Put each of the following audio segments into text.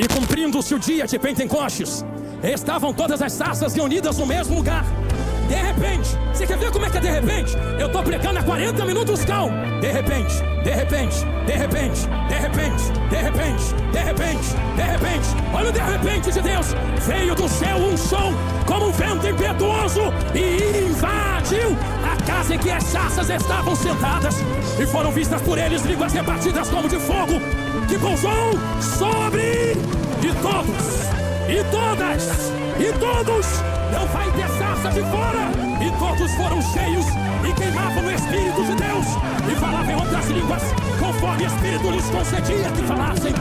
E cumprindo-se o dia de Pentecostes, estavam todas as sarças reunidas no mesmo lugar. De repente, você quer ver como é que é de repente? Eu estou pregando há 40 minutos, calmo. De repente, de repente, de repente, de repente, de repente, de repente, de repente. Olha o de repente de Deus. Veio do céu um som como um vento impetuoso e invadiu a casa em que as sarças estavam sentadas. E foram vistas por eles línguas repartidas como de fogo, que pousou sobre e todas e todos. Não vai ter sarça de fora. E todos foram cheios e queimavam no Espírito de Deus e falavam em outras línguas, conforme o Espírito lhes concedia que falassem.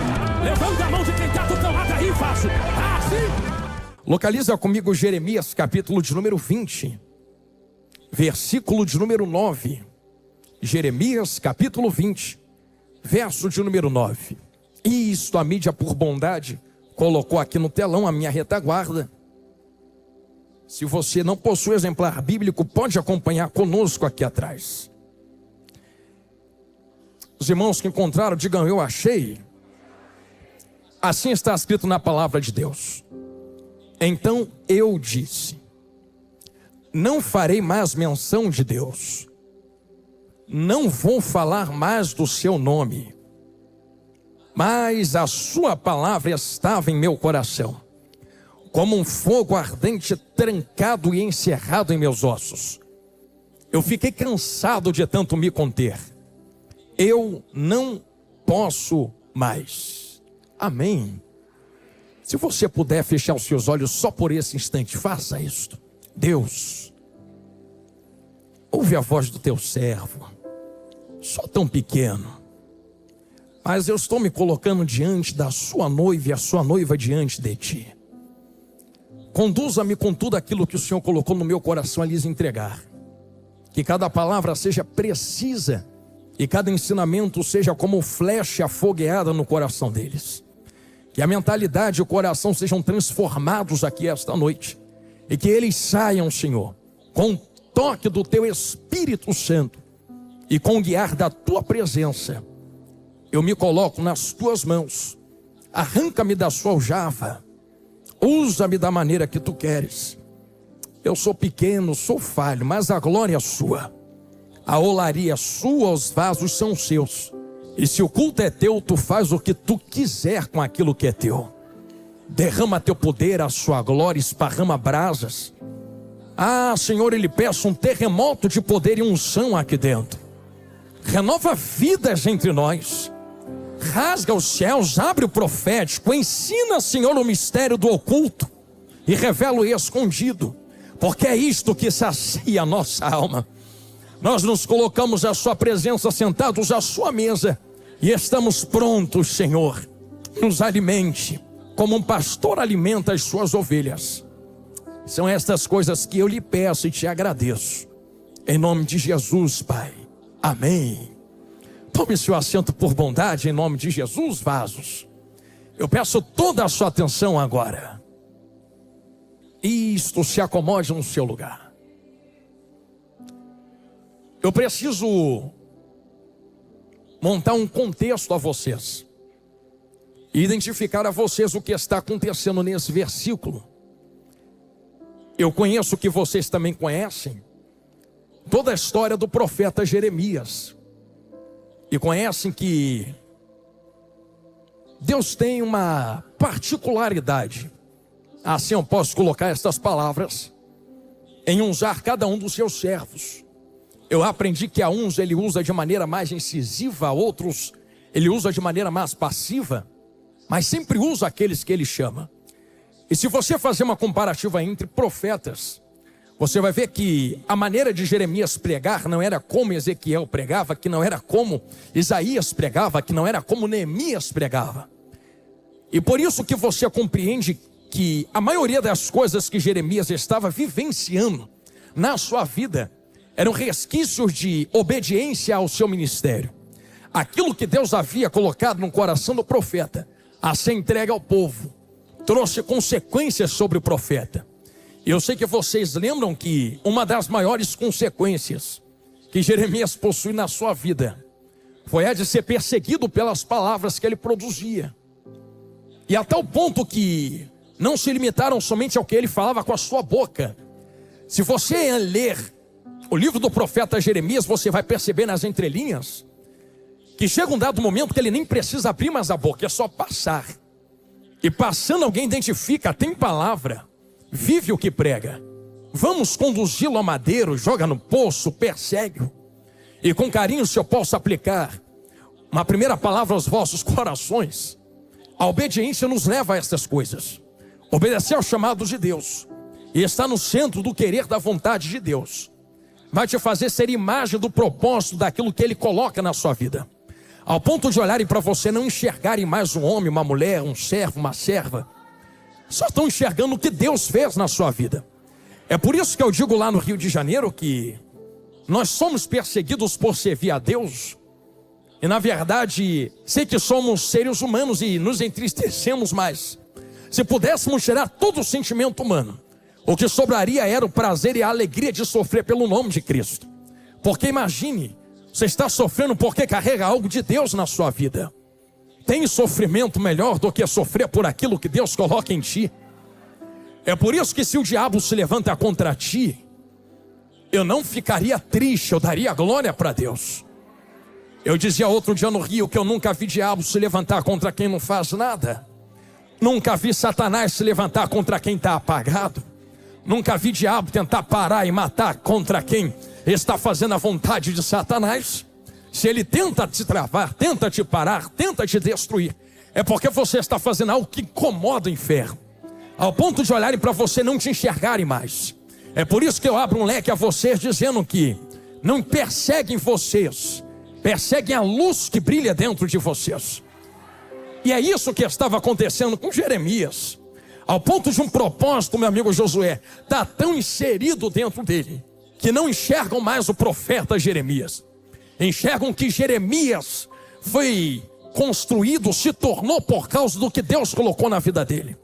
Levanta a mão de quem está do teu lado aí, faço assim. Localiza comigo Jeremias, capítulo de número 20, versículo de número 9. Jeremias, capítulo 20, verso de número 9. Isto a mídia, por bondade, colocou aqui no telão a minha retaguarda. Se você não possui exemplar bíblico, pode acompanhar conosco aqui atrás. Os irmãos que encontraram, digam: eu achei. Assim está escrito na palavra de Deus. Então eu disse: não farei mais menção de Deus, não vou falar mais do seu nome, mas a sua palavra estava em meu coração, como um fogo ardente trancado e encerrado em meus ossos. Eu fiquei cansado de tanto me conter. Eu não posso mais. Amém. Se você puder fechar os seus olhos só por esse instante, faça isto. Deus, ouve a voz do teu servo. Sou tão pequeno, mas eu estou me colocando diante da sua noiva e a sua noiva diante de ti. Conduza-me com tudo aquilo que o Senhor colocou no meu coração a lhes entregar. Que cada palavra seja precisa e cada ensinamento seja como flecha afogueada no coração deles. Que a mentalidade e o coração sejam transformados aqui esta noite. E que eles saiam, Senhor, com o toque do teu Espírito Santo e com o guiar da tua presença. Eu me coloco nas tuas mãos. Arranca-me da sua aljava. Usa-me da maneira que tu queres. Eu sou pequeno, sou falho, mas a glória é sua. A olaria é sua, os vasos são seus. E se o culto é teu, tu faz o que tu quiser com aquilo que é teu. Derrama teu poder, a sua glória, esparrama brasas. Ah, Senhor, eu lhe peço um terremoto de poder e unção aqui dentro. Renova vidas entre nós. Rasga os céus, abre o profético, ensina, Senhor, o mistério do oculto e revela o escondido, porque é isto que sacia a nossa alma. Nós nos colocamos à sua presença, sentados à sua mesa, e estamos prontos, Senhor. Nos alimente, como um pastor alimenta as suas ovelhas. São estas coisas que eu lhe peço e te agradeço, em nome de Jesus, Pai. Amém. Tome seu assento por bondade, em nome de Jesus, vasos. Eu peço toda a sua atenção agora. Isto, se acomode no seu lugar. Eu preciso montar um contexto a vocês. E identificar a vocês o que está acontecendo nesse versículo. Eu conheço que vocês também conhecem toda a história do profeta Jeremias. E conhecem que Deus tem uma particularidade, assim eu posso colocar estas palavras, em usar cada um dos seus servos. Eu aprendi que a uns ele usa de maneira mais incisiva, a outros ele usa de maneira mais passiva, mas sempre usa aqueles que ele chama. E se você fazer uma comparativa entre profetas, você vai ver que a maneira de Jeremias pregar não era como Ezequiel pregava, que não era como Isaías pregava, que não era como Neemias pregava. E por isso que você compreende que a maioria das coisas que Jeremias estava vivenciando na sua vida eram resquícios de obediência ao seu ministério. Aquilo que Deus havia colocado no coração do profeta a ser entregue ao povo trouxe consequências sobre o profeta. Eu sei que vocês lembram que uma das maiores consequências que Jeremias possui na sua vida foi a de ser perseguido pelas palavras que ele produzia. E a tal ponto que não se limitaram somente ao que ele falava com a sua boca. Se você ler o livro do profeta Jeremias, você vai perceber nas entrelinhas que chega um dado momento que ele nem precisa abrir mais a boca, é só passar. E passando alguém identifica, tem palavra, vive o que prega. Vamos conduzi-lo a madeiro, joga no poço, persegue-o. E com carinho, se eu posso aplicar uma primeira palavra aos vossos corações, a obediência nos leva a estas coisas. Obedecer ao chamado de Deus e estar no centro do querer da vontade de Deus vai te fazer ser imagem do propósito daquilo que Ele coloca na sua vida. Ao ponto de olharem para você, não enxergarem mais um homem, uma mulher, um servo, uma serva. Só estão enxergando o que Deus fez na sua vida. É por isso que eu digo lá no Rio de Janeiro que nós somos perseguidos por servir a Deus. E na verdade, sei que somos seres humanos e nos entristecemos mais. Se pudéssemos tirar todo o sentimento humano, o que sobraria era o prazer e a alegria de sofrer pelo nome de Cristo. Porque imagine, você está sofrendo porque carrega algo de Deus na sua vida. Tem sofrimento melhor do que sofrer por aquilo que Deus coloca em ti? É por isso que se o diabo se levanta contra ti, eu não ficaria triste, eu daria glória para Deus. Eu dizia outro dia no Rio que eu nunca vi diabo se levantar contra quem não faz nada. Nunca vi Satanás se levantar contra quem está apagado. Nunca vi diabo tentar parar e matar contra quem está fazendo a vontade de Satanás. Se ele tenta te travar, tenta te parar, tenta te destruir, é porque você está fazendo algo que incomoda o inferno, ao ponto de olharem para você e não te enxergarem mais. É por isso que eu abro um leque a vocês dizendo que não perseguem vocês, perseguem a luz que brilha dentro de vocês. E é isso que estava acontecendo com Jeremias, ao ponto de um propósito, meu amigo Josué, está tão inserido dentro dele, que não enxergam mais o profeta Jeremias. Enxergam que Jeremias foi construído, se tornou por causa do que Deus colocou na vida dele.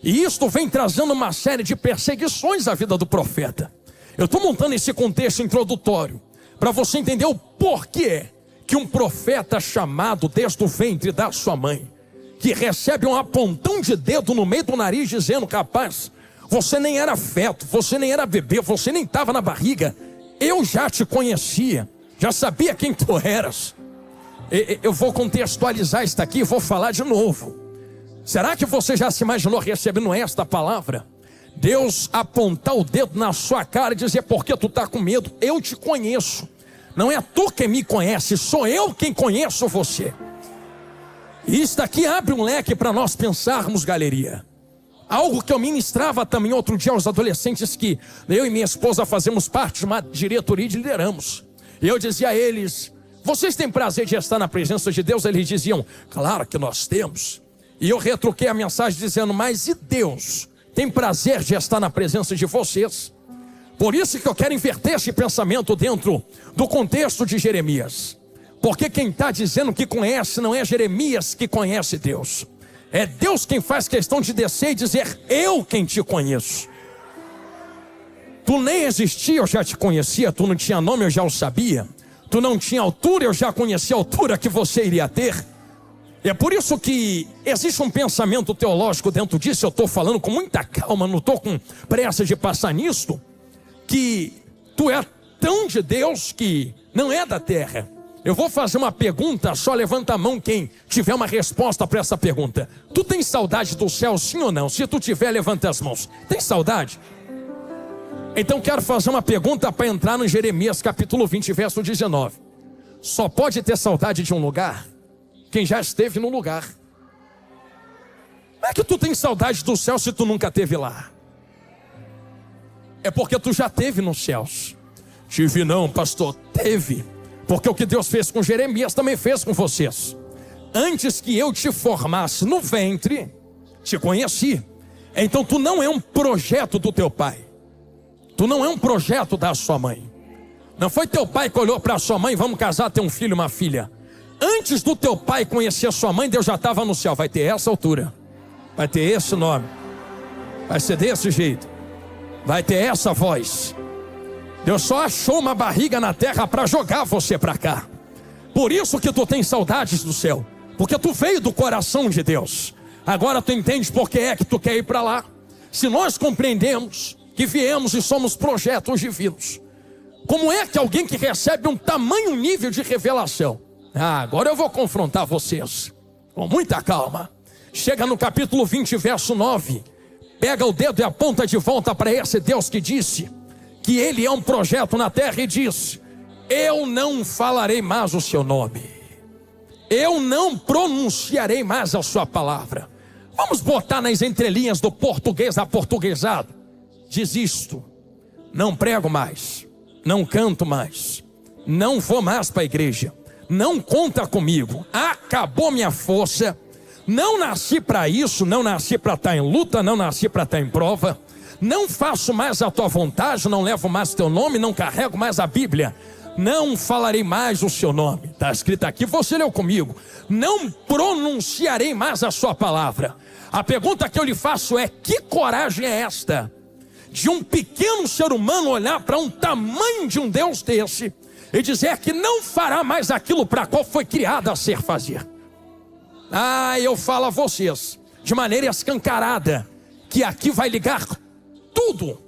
E isto vem trazendo uma série de perseguições à vida do profeta. Eu estou montando esse contexto introdutório para você entender o porquê que um profeta chamado desde o ventre da sua mãe, que recebe um apontão de dedo no meio do nariz dizendo: capaz, você nem era feto, você nem era bebê, você nem estava na barriga, eu já te conhecia, já sabia quem tu eras. Eu vou contextualizar isso aqui e vou falar de novo. Será que você já se imaginou recebendo esta palavra? Deus apontar o dedo na sua cara e dizer: por que tu está com medo? Eu te conheço. Não é tu quem me conhece, sou eu quem conheço você. E isso daqui abre um leque para nós pensarmos, galeria. Algo que eu ministrava também outro dia aos adolescentes que eu e minha esposa fazemos parte de uma diretoria e lideramos. E eu dizia a eles: vocês têm prazer de estar na presença de Deus? Eles diziam: claro que nós temos. E eu retruquei a mensagem dizendo: mas e Deus tem prazer de estar na presença de vocês? Por isso que eu quero inverter esse pensamento dentro do contexto de Jeremias. Porque quem está dizendo que conhece não é Jeremias que conhece Deus. É Deus quem faz questão de descer e dizer: eu quem te conheço. Tu nem existia, eu já te conhecia. Tu não tinha nome, eu já o sabia. Tu não tinha altura, eu já conhecia a altura que você iria ter. É por isso que existe um pensamento teológico dentro disso. Eu estou falando com muita calma, não estou com pressa de passar nisto. Que tu é tão de Deus que não é da terra. Eu vou fazer uma pergunta, só levanta a mão quem tiver uma resposta para essa pergunta. Tu tem saudade do céu, sim ou não? Se tu tiver, levanta as mãos. Tem saudade? Então quero fazer uma pergunta para entrar no Jeremias capítulo 20, verso 19. Só pode ter saudade de um lugar quem já esteve no lugar. Não é que tu tem saudade do céu se tu nunca esteve lá. É porque tu já esteve nos céus. Tive não, pastor, teve. Porque o que Deus fez com Jeremias também fez com vocês. Antes que eu te formasse no ventre, te conheci. Então tu não é um projeto do teu pai. Tu não é um projeto da sua mãe. Não foi teu pai que olhou para a sua mãe: vamos casar, ter um filho e uma filha. Antes do teu pai conhecer a sua mãe, Deus já estava no céu. Vai ter essa altura, vai ter esse nome, vai ser desse jeito, vai ter essa voz. Deus só achou uma barriga na terra para jogar você para cá. Por isso que tu tem saudades do céu, porque tu veio do coração de Deus. Agora tu entende por que é que tu quer ir para lá? Se nós compreendemos que viemos e somos projetos divinos, como é que alguém que recebe um tamanho nível de revelação? Agora eu vou confrontar vocês com muita calma. Chega no capítulo 20, verso 9. Pega o dedo e aponta de volta para esse Deus que disse que ele é um projeto na terra e diz: eu não falarei mais o seu nome, eu não pronunciarei mais a sua palavra. Vamos botar nas entrelinhas do português aportuguesado. Desisto, não prego mais, não canto mais, não vou mais para a igreja, não conta comigo, acabou minha força, não nasci para isso, não nasci para estar em luta, não nasci para estar em prova, não faço mais a tua vontade, não levo mais teu nome, não carrego mais a Bíblia, não falarei mais o seu nome. Está escrito aqui, você leu comigo, não pronunciarei mais a sua palavra. A pergunta que eu lhe faço é: que coragem é esta de um pequeno ser humano olhar para um tamanho de um Deus desse e dizer que não fará mais aquilo para qual foi criado a ser fazer? Eu falo a vocês de maneira escancarada que aqui vai ligar tudo.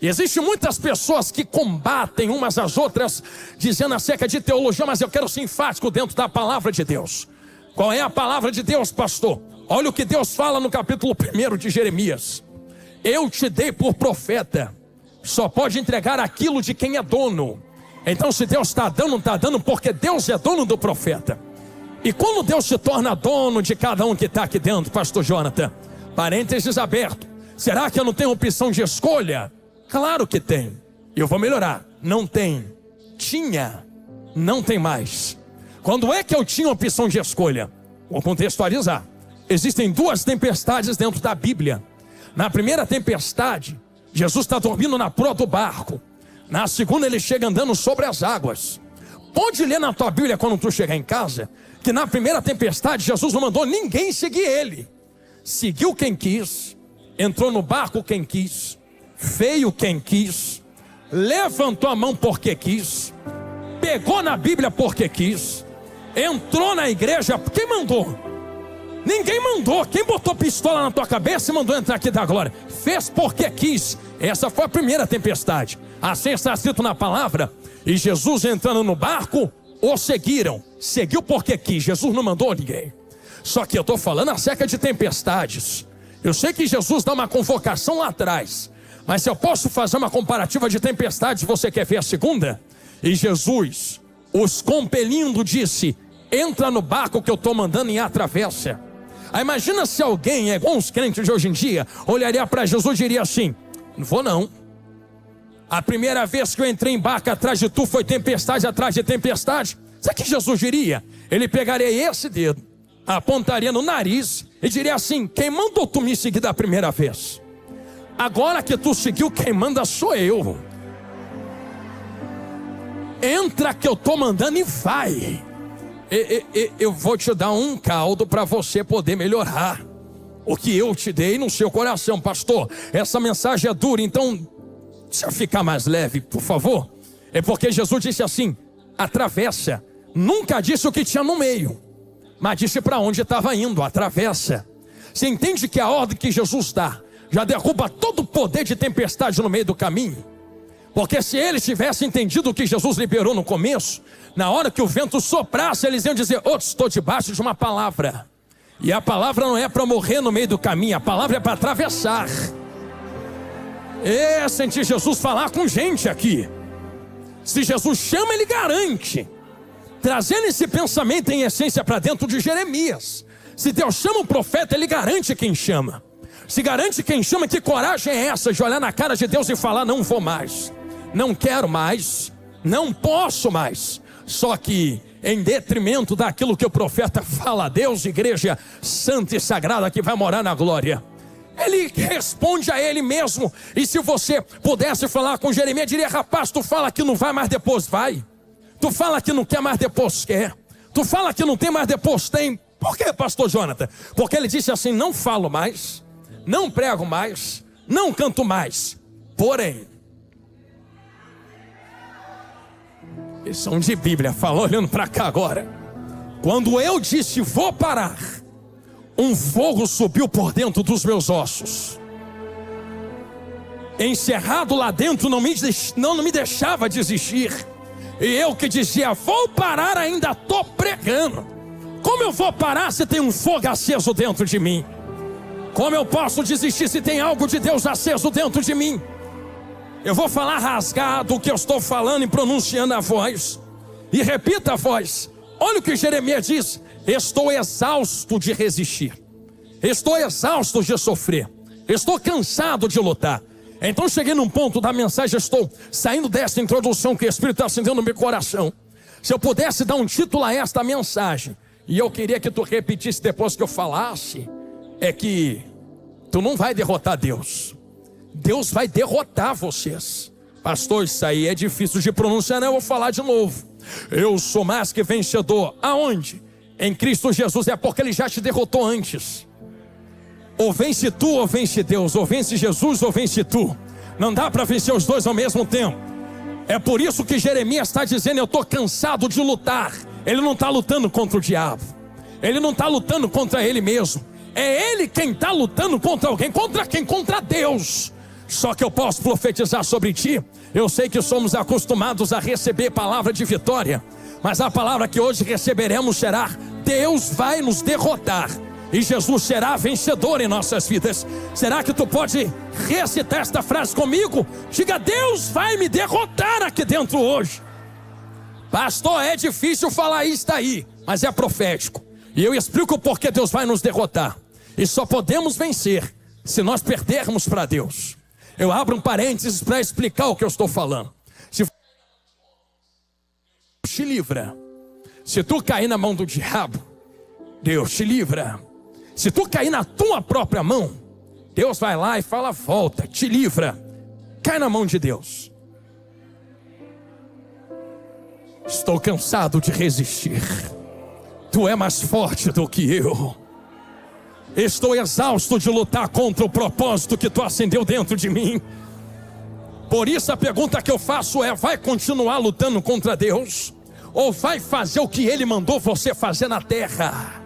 Existem muitas pessoas que combatem umas às outras dizendo acerca de teologia, mas eu quero ser enfático dentro da palavra de Deus. Qual é a palavra de Deus, pastor? Olha o que Deus fala no capítulo 1 de Jeremias: eu te dei por profeta, só pode entregar aquilo de quem é dono. Então se Deus está dando porque Deus é dono do profeta. E quando Deus se torna dono de cada um que está aqui dentro, pastor Jonathan, parênteses aberto, será que eu não tenho opção de escolha? Claro que tem. Eu vou melhorar. Não tem. Tinha. Não tem mais. Quando é que eu tinha opção de escolha? Vou contextualizar. Existem duas tempestades dentro da Bíblia. Na primeira tempestade, Jesus está dormindo na proa do barco. Na segunda, ele chega andando sobre as águas. Pode ler na tua Bíblia quando tu chegar em casa, que na primeira tempestade, Jesus não mandou ninguém seguir ele. Seguiu quem quis, entrou no barco quem quis, veio quem quis, levantou a mão porque quis, pegou na Bíblia porque quis, entrou na igreja. Quem mandou? Ninguém mandou. Quem botou pistola na tua cabeça e mandou entrar aqui da glória? Fez porque quis. Essa foi a primeira tempestade. Assim está escrito na palavra. E Jesus entrando no barco, o seguiram. Seguiu porque quis. Jesus não mandou ninguém. Só que eu estou falando acerca de tempestades. Eu sei que Jesus dá uma convocação lá atrás, mas se eu posso fazer uma comparativa de tempestades, você quer ver a segunda? E Jesus, os compelindo, disse: entra no barco que eu estou mandando e atravessa. Aí imagina se alguém, é igual os crentes de hoje em dia, olharia para Jesus e diria assim: não vou não. A primeira vez que eu entrei em barco atrás de tu foi tempestade atrás de tempestade. Sabe o que Jesus diria? Ele pegaria esse dedo, apontaria no nariz e diria assim: quem mandou tu me seguir da primeira vez? Agora que tu seguiu, quem manda sou eu. Entra que eu estou mandando e vai. Eu vou te dar um caldo para você poder melhorar o que eu te dei no seu coração. Pastor, essa mensagem é dura, então deixa eu ficar mais leve, por favor. É porque Jesus disse assim: atravessa. Nunca disse o que tinha no meio, mas disse para onde estava indo. Atravessa. Você entende que a ordem que Jesus dá já derruba todo o poder de tempestade no meio do caminho? Porque se eles tivessem entendido o que Jesus liberou no começo, na hora que o vento soprasse, eles iam dizer: estou debaixo de uma palavra. E a palavra não é para morrer no meio do caminho, a palavra é para atravessar. Senti Jesus falar com gente aqui. Se Jesus chama, ele garante. Trazendo esse pensamento em essência para dentro de Jeremias. Se Deus chama um profeta, ele garante quem chama. Se garante quem chama, que coragem é essa de olhar na cara de Deus e falar: não vou mais, não quero mais, não posso mais. Só que em detrimento daquilo que o profeta fala, Deus, igreja santa e sagrada que vai morar na glória, ele responde a ele mesmo. E se você pudesse falar com Jeremias, diria: rapaz, tu fala que não vai, mas depois vai. Tu fala que não quer, mas depois quer. Tu fala que não tem, mas depois tem. Por quê, pastor Jonathan? Porque ele disse assim: não falo mais, não prego mais, não canto mais. Porém, eles são de Bíblia, fala olhando para cá agora. Quando eu disse vou parar, um fogo subiu por dentro dos meus ossos. Encerrado lá dentro, não me deixava desistir. E eu que dizia, vou parar, ainda estou pregando. Como eu vou parar se tem um fogo aceso dentro de mim? Como eu posso desistir se tem algo de Deus aceso dentro de mim? Eu vou falar rasgado o que eu estou falando e pronunciando a voz. E repita a voz. Olha o que Jeremias diz: estou exausto de resistir. Estou exausto de sofrer. Estou cansado de lutar. Então cheguei num ponto da mensagem, estou saindo dessa introdução que o Espírito está acendendo no meu coração. Se eu pudesse dar um título a esta mensagem, e eu queria que tu repetisse depois que eu falasse, é que tu não vai derrotar Deus. Deus vai derrotar vocês. Pastor, isso aí é difícil de pronunciar, não, eu vou falar de novo. Eu sou mais que vencedor. Aonde? Em Cristo Jesus. É porque Ele já te derrotou antes. Ou vence tu ou vence Deus. Ou vence Jesus ou vence tu. Não dá para vencer os dois ao mesmo tempo. É por isso que Jeremias está dizendo, eu estou cansado de lutar. Ele não está lutando contra o diabo. Ele não está lutando contra ele mesmo. É ele quem está lutando contra alguém. Contra quem? Contra Deus. Só que eu posso profetizar sobre ti. Eu sei que somos acostumados a receber palavra de vitória, mas a palavra que hoje receberemos será: Deus vai nos derrotar e Jesus será vencedor em nossas vidas. Será que tu pode recitar esta frase comigo? Diga: Deus vai me derrotar aqui dentro hoje. Pastor, é difícil falar isso aí, mas é profético. E eu explico por que Deus vai nos derrotar. E só podemos vencer se nós perdermos para Deus. Eu abro um parênteses para explicar o que eu estou falando. Se te livra. Se tu cair na mão do diabo, Deus te livra. Se tu cair na tua própria mão, Deus vai lá e fala: volta, te livra. Cai na mão de Deus. Estou cansado de resistir. Tu é mais forte do que eu. Estou exausto de lutar contra o propósito que tu acendeu dentro de mim. Por isso a pergunta que eu faço é: vai continuar lutando contra Deus? Ou vai fazer o que Ele mandou você fazer na terra?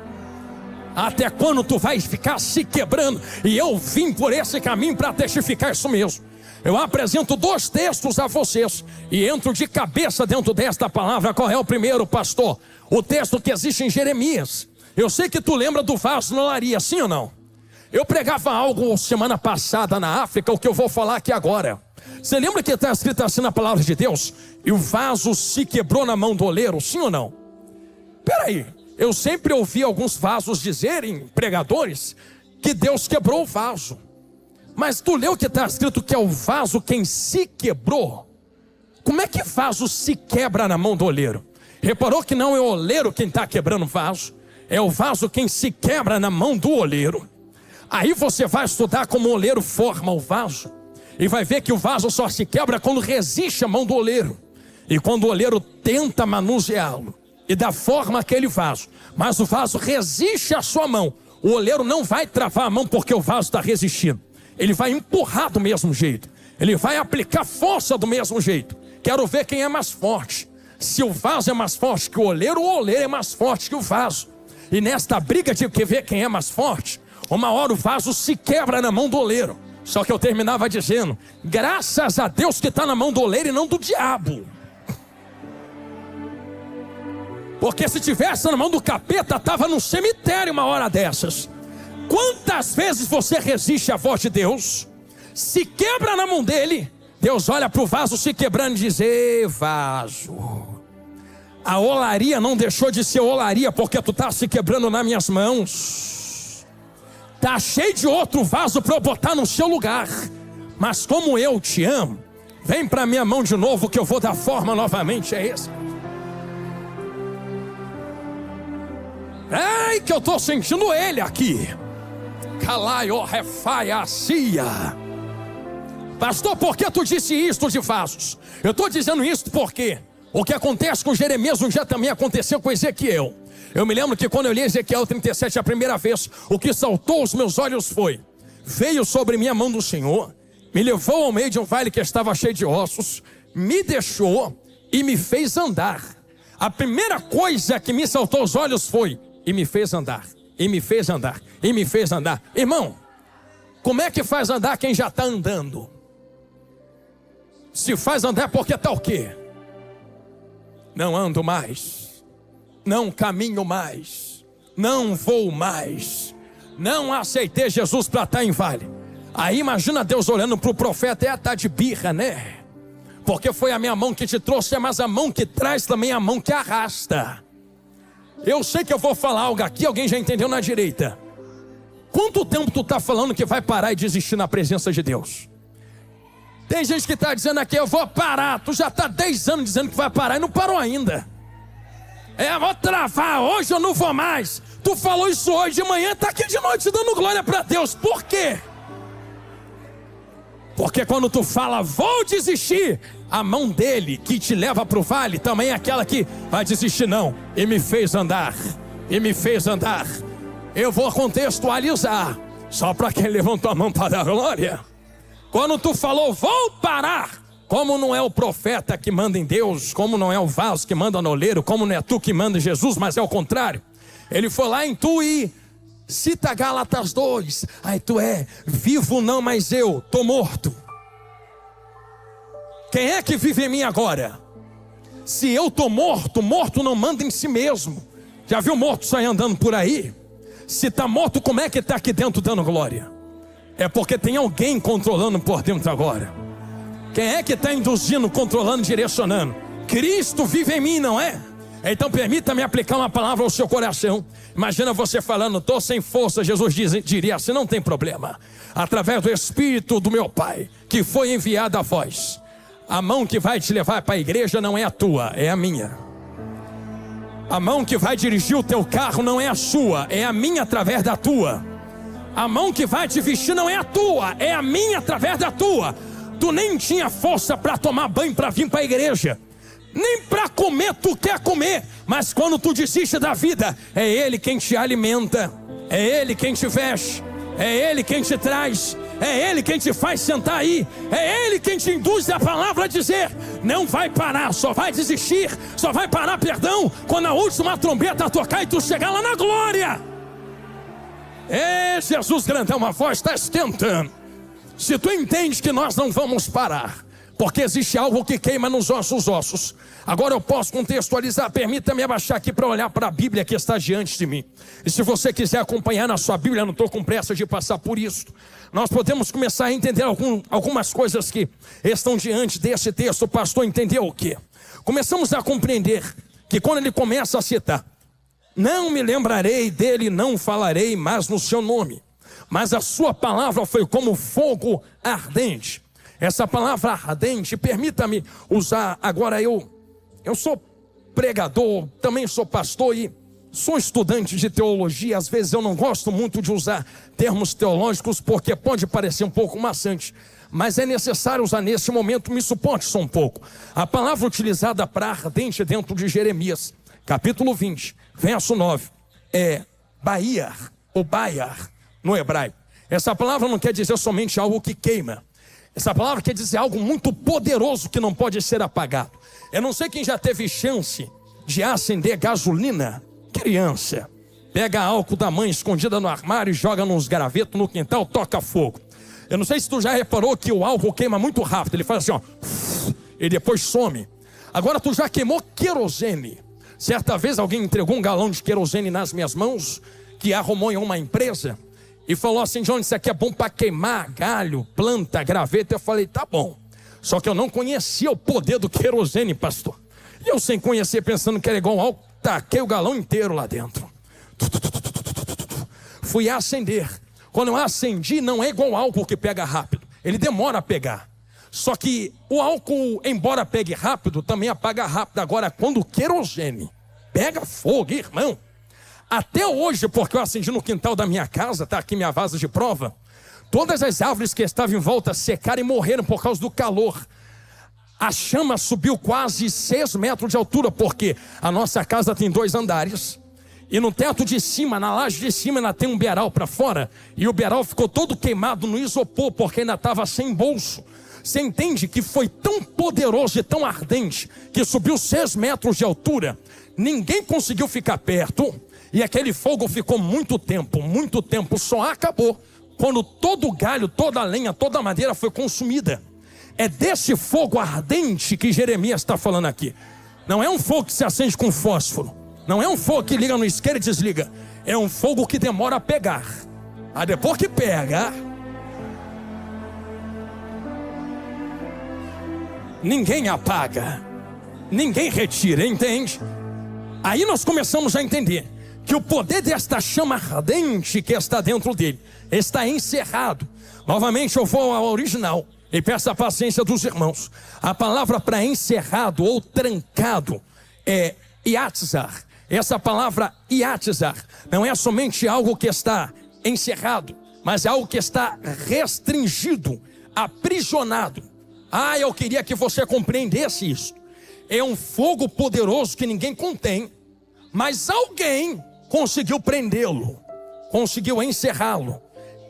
Até quando tu vais ficar se quebrando? E eu vim por esse caminho para testificar isso mesmo. Eu apresento 2 textos a vocês e entro de cabeça dentro desta palavra. Qual é o primeiro, pastor? O texto que existe em Jeremias. Eu sei que tu lembra do vaso na olaria, sim ou não? Eu pregava algo semana passada na África, o que eu vou falar aqui agora. Você lembra que está escrito assim na palavra de Deus? E o vaso se quebrou na mão do oleiro, sim ou não? Peraí, eu sempre ouvi alguns vasos dizerem, pregadores, que Deus quebrou o vaso. Mas tu leu que está escrito que é o vaso quem se quebrou? Como é que vaso se quebra na mão do oleiro? Reparou que não é o oleiro quem está quebrando o vaso? É o vaso quem se quebra na mão do oleiro. Aí você vai estudar como o oleiro forma o vaso e vai ver que o vaso só se quebra quando resiste a mão do oleiro. E quando o oleiro tenta manuseá-lo e dá forma àquele vaso, mas o vaso resiste à sua mão, o oleiro não vai travar a mão porque o vaso está resistindo. Ele vai empurrar do mesmo jeito. Ele vai aplicar força do mesmo jeito. Quero ver quem é mais forte. Se o vaso é mais forte que o oleiro é mais forte que o vaso. E nesta briga de ver quem é mais forte, uma hora o vaso se quebra na mão do oleiro. Só que eu terminava dizendo: graças a Deus que está na mão do oleiro e não do diabo. Porque se tivesse na mão do capeta, estava no cemitério uma hora dessas. Quantas vezes você resiste à voz de Deus, se quebra na mão dele, Deus olha para o vaso se quebrando e diz: ei, vaso, a olaria não deixou de ser olaria porque tu está se quebrando nas minhas mãos. Está cheio de outro vaso para eu botar no seu lugar. Mas como eu te amo, vem para minha mão de novo que eu vou dar forma novamente. É esse. Ei, que eu estou sentindo ele aqui. Calaio, refaia, cia. Pastor, por que tu disse isto de vasos? Eu estou dizendo isso porque o que acontece com Jeremias um dia também aconteceu com Ezequiel. Eu me lembro que quando eu li Ezequiel 37 a primeira vez, o que saltou aos meus olhos foi: veio sobre mim a mão do Senhor, me levou ao meio de um vale que estava cheio de ossos, me deixou e me fez andar. A primeira coisa que me saltou aos olhos foi: e me fez andar. e me fez andar, e me fez andar. Irmão, como é que faz andar quem já está andando? Se faz andar é porque está o quê? Não ando mais, não caminho mais, não vou mais, não aceitei Jesus para estar em vale. Aí imagina Deus olhando para o profeta, tá de birra, né? Porque foi a minha mão que te trouxe, mas a mão que traz também é a mão que arrasta. Eu sei que eu vou falar algo aqui, alguém já entendeu na direita. Quanto tempo tu está falando que vai parar e desistir na presença de Deus? Tem gente que está dizendo aqui, eu vou parar. Tu já está 10 anos dizendo que vai parar e não parou ainda. Vou travar, hoje eu não vou mais. Tu falou isso hoje, de manhã está aqui de noite dando glória para Deus. Por quê? Porque quando tu fala, vou desistir, a mão dele que te leva para o vale também é aquela que vai desistir não. E me fez andar, e me fez andar. Eu vou contextualizar, só para quem levantou a mão para dar glória. Quando tu falou, vou parar, como não é o profeta que manda em Deus, como não é o vaso que manda no oleiro, como não é tu que manda em Jesus, mas é o contrário. Ele foi lá em tu e cita Gálatas 2, aí tu vivo não, mas eu tô morto. Quem é que vive em mim agora? Se eu tô morto, morto não manda em si mesmo. Já viu morto sair andando por aí? Se tá morto, como é que tá aqui dentro dando glória? É porque tem alguém controlando por dentro agora. Quem é que está induzindo, controlando, direcionando? Cristo vive em mim, não é? Então permita-me aplicar uma palavra ao seu coração. Imagina você falando, estou sem força. Jesus diria assim, não tem problema. Através do Espírito do meu Pai, que foi enviado a vós. A mão que vai te levar para a igreja não é a tua, é a minha. A mão que vai dirigir o teu carro não é a sua, é a minha através da tua. A mão que vai te vestir não é a tua, é a minha através da tua. Tu nem tinha força para tomar banho para vir para a igreja. Nem para comer tu quer comer. Mas quando tu desiste da vida, é Ele quem te alimenta. É Ele quem te veste. É Ele quem te traz. É Ele quem te faz sentar aí. É Ele quem te induz a palavra a dizer, não vai parar, só vai desistir. Só vai parar, perdão, quando a última trombeta tocar e tu chegar lá na glória. Jesus grandão, a voz está esquentando. Se tu entende que nós não vamos parar, porque existe algo que queima nos ossos. Agora eu posso contextualizar, permita-me abaixar aqui para olhar para a Bíblia que está diante de mim. E se você quiser acompanhar na sua Bíblia, não estou com pressa de passar por isso. Nós podemos começar a entender algumas coisas que estão diante desse texto. O pastor entendeu o quê? Começamos a compreender que quando ele começa a citar, não me lembrarei dele, não falarei mais no seu nome. Mas a sua palavra foi como fogo ardente. Essa palavra ardente, permita-me usar, agora eu sou pregador, também sou pastor e sou estudante de teologia. Às vezes eu não gosto muito de usar termos teológicos porque pode parecer um pouco maçante. Mas é necessário usar nesse momento, me suporte só um pouco. A palavra utilizada para ardente dentro de Jeremias, capítulo 20, verso 9, é Baiar, ou Baiar, no hebraico. Essa palavra não quer dizer somente algo que queima. Essa palavra quer dizer algo muito poderoso que não pode ser apagado. Eu não sei quem já teve chance de acender gasolina. Criança, pega álcool da mãe escondida no armário e joga nos gravetos no quintal, toca fogo. Eu não sei se tu já reparou que o álcool queima muito rápido. Ele faz assim, ó, e depois some. Agora tu já queimou querosene. Certa vez alguém entregou um galão de querosene nas minhas mãos, que arrumou em uma empresa, e falou assim, Johnny, isso aqui é bom para queimar galho, planta, graveto. Eu falei, tá bom. Só que eu não conhecia o poder do querosene, pastor. E eu sem conhecer, pensando que era igual álcool, taquei o galão inteiro lá dentro. Fui acender. Quando eu acendi, não é igual álcool que pega rápido. Ele demora a pegar. Só que o álcool, embora pegue rápido, também apaga rápido. Agora, quando o querosene pega fogo, irmão, até hoje, porque eu acendi no quintal da minha casa, está aqui minha vaza de prova, todas as árvores que estavam em volta secaram e morreram por causa do calor. A chama subiu quase 6 metros de altura, porque a nossa casa tem 2 andares, e no teto de cima, na laje de cima, ainda tem um beiral para fora, e o beiral ficou todo queimado no isopor, porque ainda estava sem bolso. Você entende que foi tão poderoso e tão ardente, que subiu 6 metros de altura, ninguém conseguiu ficar perto. E aquele fogo ficou muito tempo, só acabou quando todo o galho, toda a lenha, toda a madeira foi consumida. É desse fogo ardente que Jeremias está falando aqui. Não é um fogo que se acende com fósforo. Não é um fogo que liga no isqueiro e desliga. É um fogo que demora a pegar. Aí depois que pega, ninguém apaga, ninguém retira, entende? Aí nós começamos a entender que o poder desta chama ardente que está dentro dele está encerrado. Novamente eu vou ao original e peço a paciência dos irmãos. A palavra para encerrado ou trancado é iatzar. Essa palavra iatzar não é somente algo que está encerrado, mas é algo que está restringido, aprisionado. Eu queria que você compreendesse isso. É um fogo poderoso que ninguém contém, mas alguém conseguiu prendê-lo, conseguiu encerrá-lo.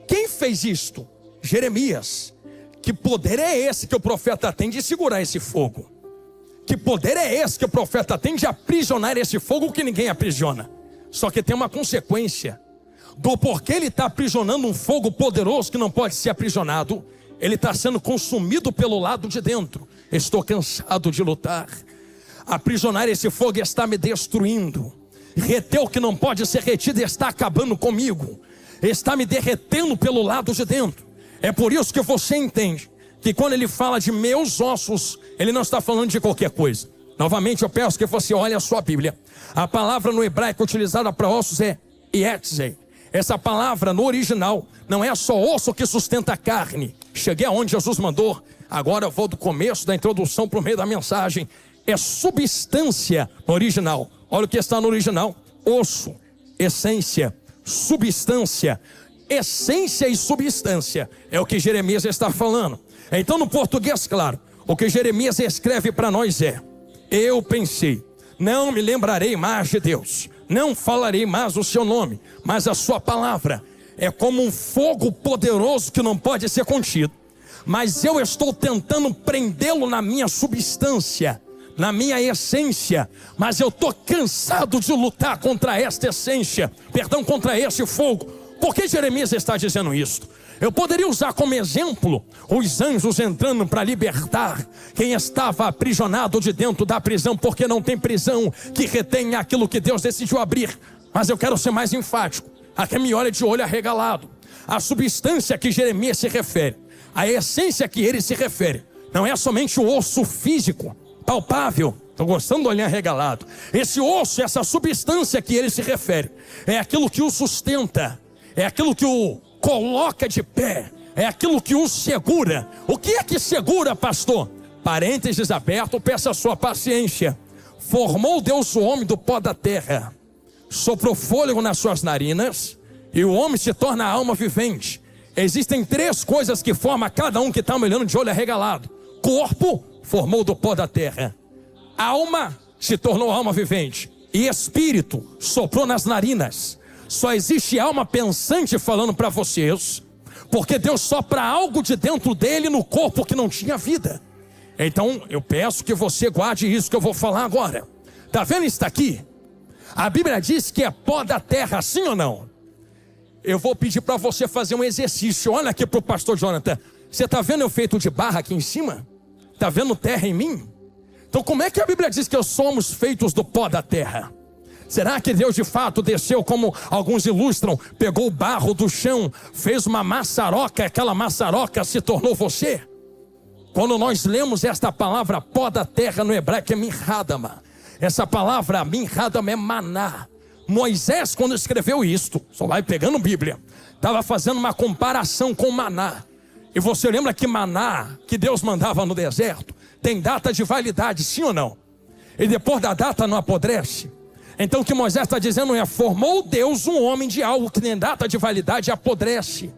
Quem fez isto? Jeremias. Que poder é esse que o profeta tem de segurar esse fogo? Que poder é esse que o profeta tem de aprisionar esse fogo que ninguém aprisiona? Só que tem uma consequência do porquê ele está aprisionando um fogo poderoso que não pode ser aprisionado. Ele está sendo consumido pelo lado de dentro. Estou cansado de lutar. Aprisionar esse fogo está me destruindo. Reter o que não pode ser retido está acabando comigo. Está me derretendo pelo lado de dentro. É por isso que você entende que quando ele fala de meus ossos, ele não está falando de qualquer coisa. Novamente eu peço que você olhe a sua Bíblia. A palavra no hebraico utilizada para ossos é yetzei. Essa palavra no original não é só osso que sustenta a carne. Cheguei aonde Jesus mandou. Agora eu vou do começo da introdução para o meio da mensagem. É substância no original. Olha o que está no original: osso, essência, substância. Essência e substância é o que Jeremias está falando. Então no português, claro, o que Jeremias escreve para nós é: eu pensei, não me lembrarei mais de Deus, não falarei mais o seu nome, mas a sua palavra é como um fogo poderoso que não pode ser contido. Mas eu estou tentando prendê-lo na minha substância, na minha essência, mas eu estou cansado de lutar contra esta essência, contra esse fogo. Por que Jeremias está dizendo isso? Eu poderia usar como exemplo os anjos entrando para libertar quem estava aprisionado de dentro da prisão, porque não tem prisão que retenha aquilo que Deus decidiu abrir. Mas eu quero ser mais enfático. Aqui me olha de olho arregalado. A substância que Jeremias se refere, a essência que ele se refere, não é somente o osso físico, palpável. Estou gostando do olhar arregalado. Esse osso, essa substância que ele se refere, é aquilo que o sustenta, é aquilo que o coloca de pé, é aquilo que o segura. O que é que segura, pastor? Parênteses aberto, peça a sua paciência. Formou Deus o homem do pó da terra, soprou fôlego nas suas narinas, e o homem se torna alma vivente. Existem três coisas que formam cada um que está me olhando de olho arregalado. Corpo, formou do pó da terra. Alma, se tornou alma vivente. E espírito, soprou nas narinas. Só existe alma pensante falando para vocês, porque Deus sopra algo de dentro dele no corpo que não tinha vida. Então eu peço que você guarde isso que eu vou falar agora. Está vendo isso aqui? A Bíblia diz que é pó da terra, sim ou não? Eu vou pedir para você fazer um exercício. Olha aqui para o pastor Jonathan. Você está vendo eu feito de barra aqui em cima? Está vendo terra em mim? Então como é que a Bíblia diz que somos feitos do pó da terra? Será que Deus de fato desceu, como alguns ilustram, pegou o barro do chão, fez uma maçaroca, aquela maçaroca se tornou você? Quando nós lemos esta palavra pó da terra no hebraico é minhadama. Essa palavra minhadama é maná. Moisés, quando escreveu isto, só vai pegando Bíblia, estava fazendo uma comparação com maná. E você lembra que maná que Deus mandava no deserto tem data de validade, sim ou não? E depois da data não apodrece. Então o que Moisés está dizendo é: formou Deus um homem de algo que nem data de validade apodrece.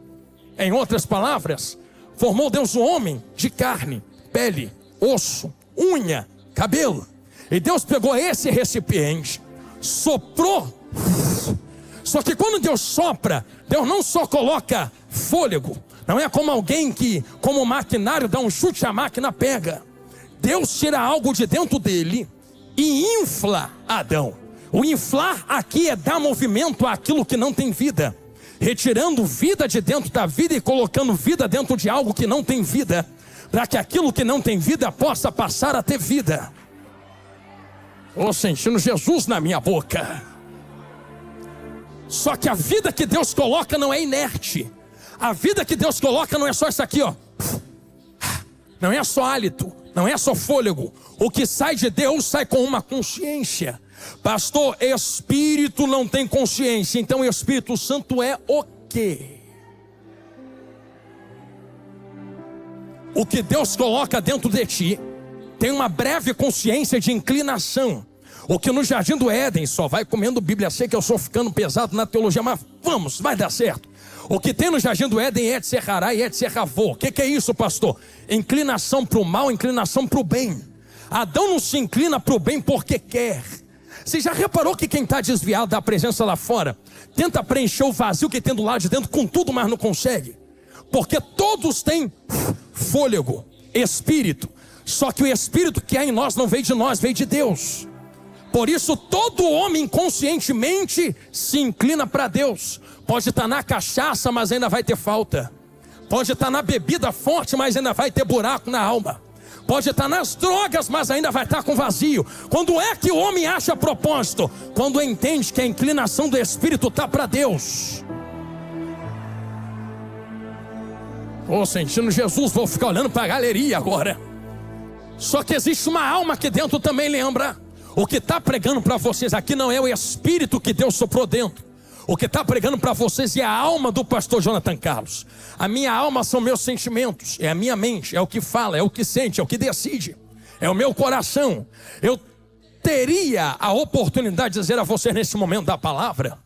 Em outras palavras, formou Deus um homem de carne, pele, osso, unha, cabelo. E Deus pegou esse recipiente, soprou. Só que quando Deus sopra, Deus não só coloca fôlego. Não é como alguém que, como maquinário, dá um chute, a máquina pega. Deus tira algo de dentro dele e infla Adão. O inflar aqui é dar movimento àquilo que não tem vida, retirando vida de dentro da vida e colocando vida dentro de algo que não tem vida, para que aquilo que não tem vida possa passar a ter vida. Estou sentindo Jesus na minha boca. Só que a vida que Deus coloca não é inerte. A vida que Deus coloca não é só isso aqui, ó. Não é só hálito, não é só fôlego. O que sai de Deus sai com uma consciência. Pastor, Espírito não tem consciência, então o Espírito Santo é o quê? O que Deus coloca dentro de ti tem uma breve consciência de inclinação. O que no Jardim do Éden só vai comendo Bíblia. Sei que eu estou ficando pesado na teologia, mas vamos, vai dar certo. O que tem no Jardim do Éden é de ser hará e é de ser ravô. O que é isso, pastor? Inclinação para o mal, inclinação para o bem. Adão não se inclina para o bem porque quer. Você já reparou que quem está desviado da presença lá fora tenta preencher o vazio que tem do lado de dentro com tudo, mas não consegue? Porque todos têm fôlego, espírito. Só que o espírito que há em nós não veio de nós, veio de Deus. Por isso todo homem inconscientemente se inclina para Deus. Pode estar na cachaça, mas ainda vai ter falta. Pode estar na bebida forte, mas ainda vai ter buraco na alma. Pode estar nas drogas, mas ainda vai estar com vazio. Quando é que o homem acha propósito? Quando entende que a inclinação do espírito está para Deus. Estou sentindo Jesus, vou ficar olhando para a galeria agora. Só que existe uma alma aqui dentro também, lembra? O que está pregando para vocês aqui não é o espírito que Deus soprou dentro. O que está pregando para vocês é a alma do pastor Jonathan Carlos. A minha alma são meus sentimentos, é a minha mente, é o que fala, é o que sente, é o que decide, é o meu coração. Eu teria a oportunidade de dizer a você nesse momento da palavra,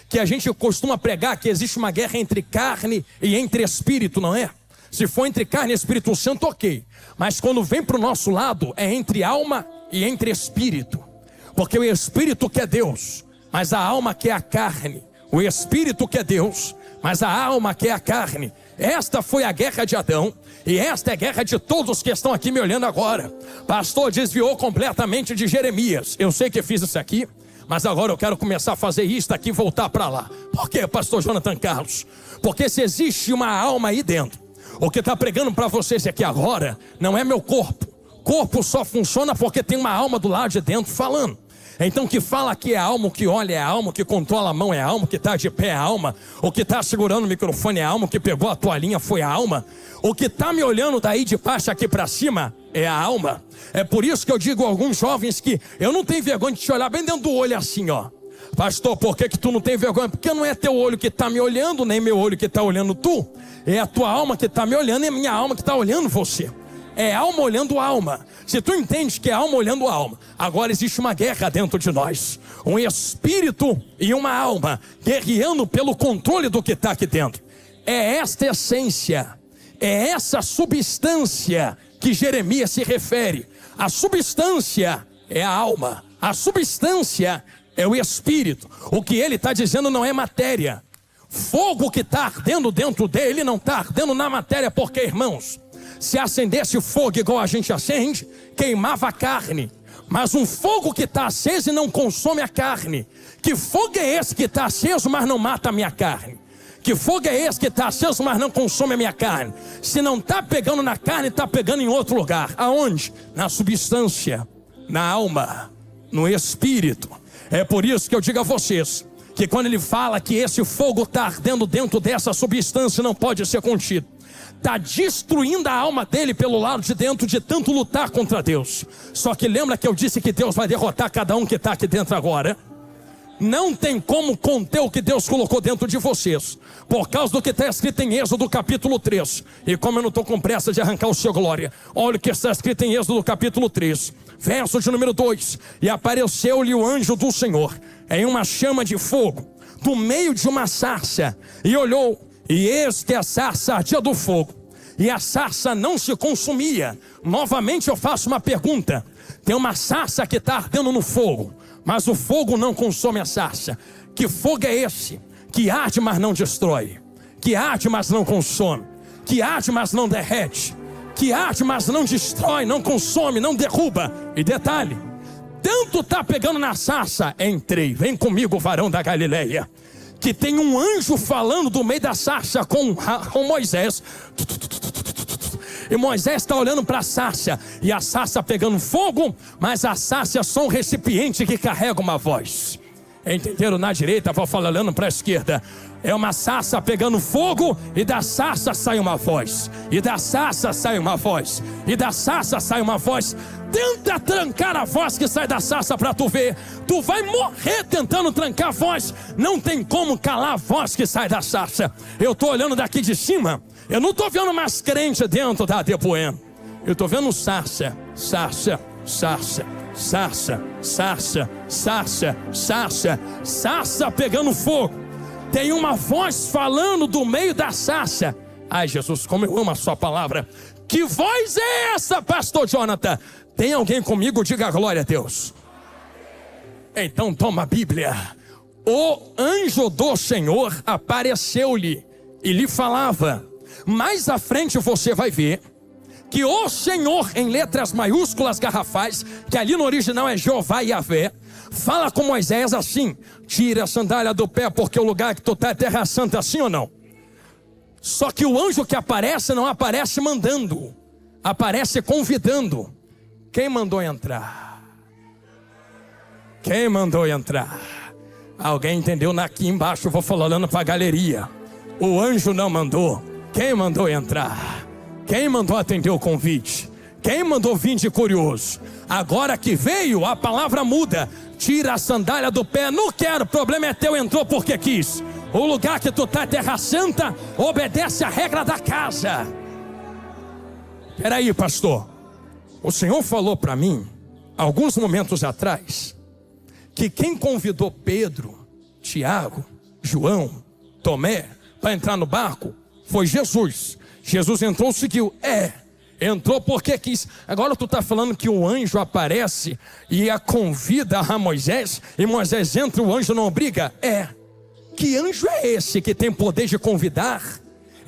que a gente costuma pregar que existe uma guerra entre carne e entre espírito, não é? Se for entre carne e Espírito Santo, ok. Mas quando vem para o nosso lado, é entre alma e entre espírito. Porque o espírito quer Deus, mas a alma quer a carne. O espírito quer Deus, mas a alma quer a carne. Esta foi a guerra de Adão, e esta é a guerra de todos que estão aqui me olhando agora. Pastor, desviou completamente de Jeremias. Eu sei que fiz isso aqui, mas agora eu quero começar a fazer isso aqui e voltar para lá. Por quê, pastor Jonathan Carlos? Porque se existe uma alma aí dentro, o que está pregando para vocês aqui agora não é meu corpo. Corpo só funciona porque tem uma alma do lado de dentro falando. Então o que fala aqui é a alma, o que olha é a alma, o que controla a mão é a alma, o que está de pé é a alma, o que está segurando o microfone é a alma, o que pegou a toalhinha foi a alma, o que está me olhando daí de baixo aqui para cima é a alma. É por isso que eu digo a alguns jovens que eu não tenho vergonha de te olhar bem dentro do olho assim, ó. Pastor, por que tu não tem vergonha? Porque não é teu olho que está me olhando, nem meu olho que está olhando tu. É a tua alma que está me olhando e a minha alma que está olhando você. É alma olhando alma. Se tu entende que é alma olhando alma, agora existe uma guerra dentro de nós. Um espírito e uma alma guerreando pelo controle do que está aqui dentro. É esta essência, é essa substância que Jeremias se refere. A substância é a alma. A substância é o espírito. O que ele está dizendo não é matéria. Fogo que está ardendo dentro dele não está ardendo na matéria, porque, irmãos, se acendesse fogo igual a gente acende, queimava a carne. Mas um fogo que está aceso e não consome a carne. Que fogo é esse que está aceso, mas não mata a minha carne? Que fogo é esse que está aceso, mas não consome a minha carne? Se não está pegando na carne, está pegando em outro lugar. Aonde? Na substância, na alma, no espírito. É por isso que eu digo a vocês, que quando ele fala que esse fogo está ardendo dentro dessa substância, não pode ser contido. Está destruindo a alma dele pelo lado de dentro, de tanto lutar contra Deus. Só que lembra que eu disse que Deus vai derrotar cada um que está aqui dentro agora? Não tem como conter o que Deus colocou dentro de vocês, por causa do que está escrito em Êxodo capítulo 3. E como eu não estou com pressa de arrancar o seu glória, olha o que está escrito em Êxodo capítulo 3, verso de número 2. E apareceu-lhe o anjo do Senhor em uma chama de fogo, do meio de uma sarça, e olhou, e eis que a sarça ardia do fogo, e a sarça não se consumia. Novamente eu faço uma pergunta: tem uma sarça que está ardendo no fogo, mas o fogo não consome a sarça. Que fogo é esse? Que arde, mas não destrói. Que arde, mas não consome. Que arde, mas não derrete. Que arde, mas não destrói, não consome, não derruba. E detalhe, tanto tá pegando na sarça, entrei, vem comigo, varão da Galileia, que tem um anjo falando do meio da sarça com Moisés. E Moisés está olhando para a sarça, e a sarça pegando fogo, mas a sarça é só um recipiente que carrega uma voz. Entenderam? Na direita, vou falar olhando para a esquerda. É uma sarça pegando fogo, e da sarça sai uma voz, e da sarça sai uma voz, e da sarça sai uma voz. Tenta trancar a voz que sai da sarça para tu ver. Tu vai morrer tentando trancar a voz. Não tem como calar a voz que sai da sarça. Eu estou olhando daqui de cima, eu não estou vendo mais crente dentro da Depoema. Eu estou vendo sarça, sarça, sarça, sarça, sarça, sarça, sarça, sarça pegando fogo. Tem uma voz falando do meio da sarça. Ai, Jesus, como eu amo a sua palavra. Que voz é essa, pastor Jonathan? Tem alguém comigo? Diga glória a Deus. Então toma a Bíblia. O anjo do Senhor apareceu-lhe e lhe falava. Mais à frente você vai ver que o Senhor, em letras maiúsculas garrafais, que ali no original é Jeová Yahvé, fala com Moisés assim: tira a sandália do pé, porque o lugar que tu está é terra santa, sim ou não? Só que o anjo que aparece não aparece mandando, aparece convidando. Quem mandou entrar? Quem mandou entrar? Alguém entendeu? Aqui embaixo eu vou falando para a galeria. O anjo não mandou. Quem mandou entrar? Quem mandou atender o convite? Quem mandou vir de curioso? Agora que veio, a palavra muda. Tira a sandália do pé. Não quero, o problema é teu, entrou porque quis. O lugar que tu está é terra santa, obedece a regra da casa. Peraí, pastor. O Senhor falou para mim, alguns momentos atrás, que quem convidou Pedro, Tiago, João, Tomé, para entrar no barco, foi Jesus. Jesus entrou, seguiu. Entrou porque quis. Agora tu está falando que o anjo aparece e a convida a Moisés, e Moisés entra, o anjo não obriga? Que anjo é esse que tem poder de convidar,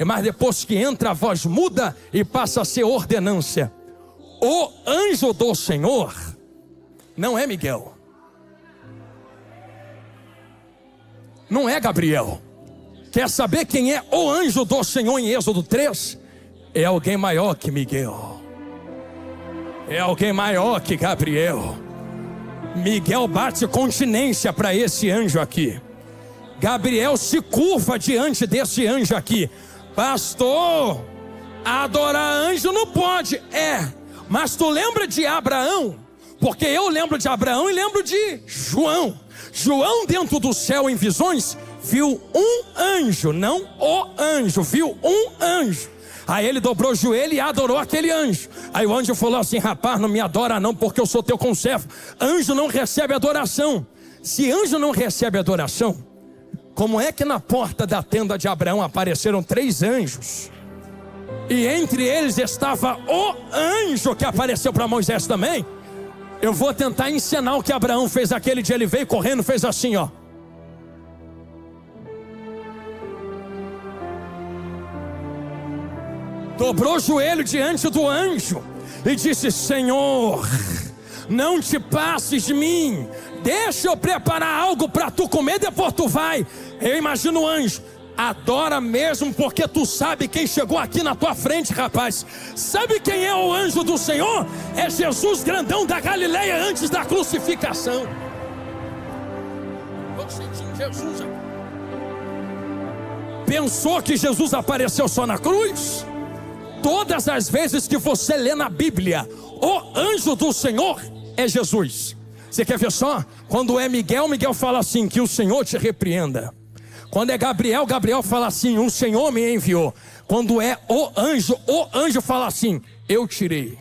mas depois que entra a voz muda e passa a ser ordenância? O anjo do Senhor não é Miguel, não é Gabriel. Quer saber quem é o anjo do Senhor em Êxodo 3? É alguém maior que Miguel, é alguém maior que Gabriel. Miguel bate continência para esse anjo aqui. Gabriel se curva diante desse anjo aqui. Pastor, adorar anjo não pode. Mas tu lembra de Abraão? Porque eu lembro de Abraão e lembro de João. João, dentro do céu em visões, viu um anjo, não o anjo, viu um anjo. Aí ele dobrou o joelho e adorou aquele anjo. Aí o anjo falou assim: rapaz, não me adora não, porque eu sou teu conservo. Anjo não recebe adoração. Se anjo não recebe adoração, como é que na porta da tenda de Abraão apareceram 3 anjos? E entre eles estava o anjo que apareceu para Moisés também. Eu vou tentar ensinar o que Abraão fez aquele dia. Ele veio correndo, fez assim, ó. Dobrou o joelho diante do anjo e disse: Senhor, não te passes de mim, deixa eu preparar algo para tu comer, depois tu vai. Eu imagino o anjo: adora mesmo, porque tu sabe quem chegou aqui na tua frente, rapaz. Sabe quem é o anjo do Senhor? É Jesus grandão da Galileia antes da crucificação. Estou sentindo Jesus. Pensou que Jesus apareceu só na cruz? Todas as vezes que você lê na Bíblia, o anjo do Senhor é Jesus. Você quer ver só? Quando é Miguel, Miguel fala assim: que o Senhor te repreenda. Quando é Gabriel, Gabriel fala assim: o Senhor me enviou. Quando é o anjo fala assim: eu tirei,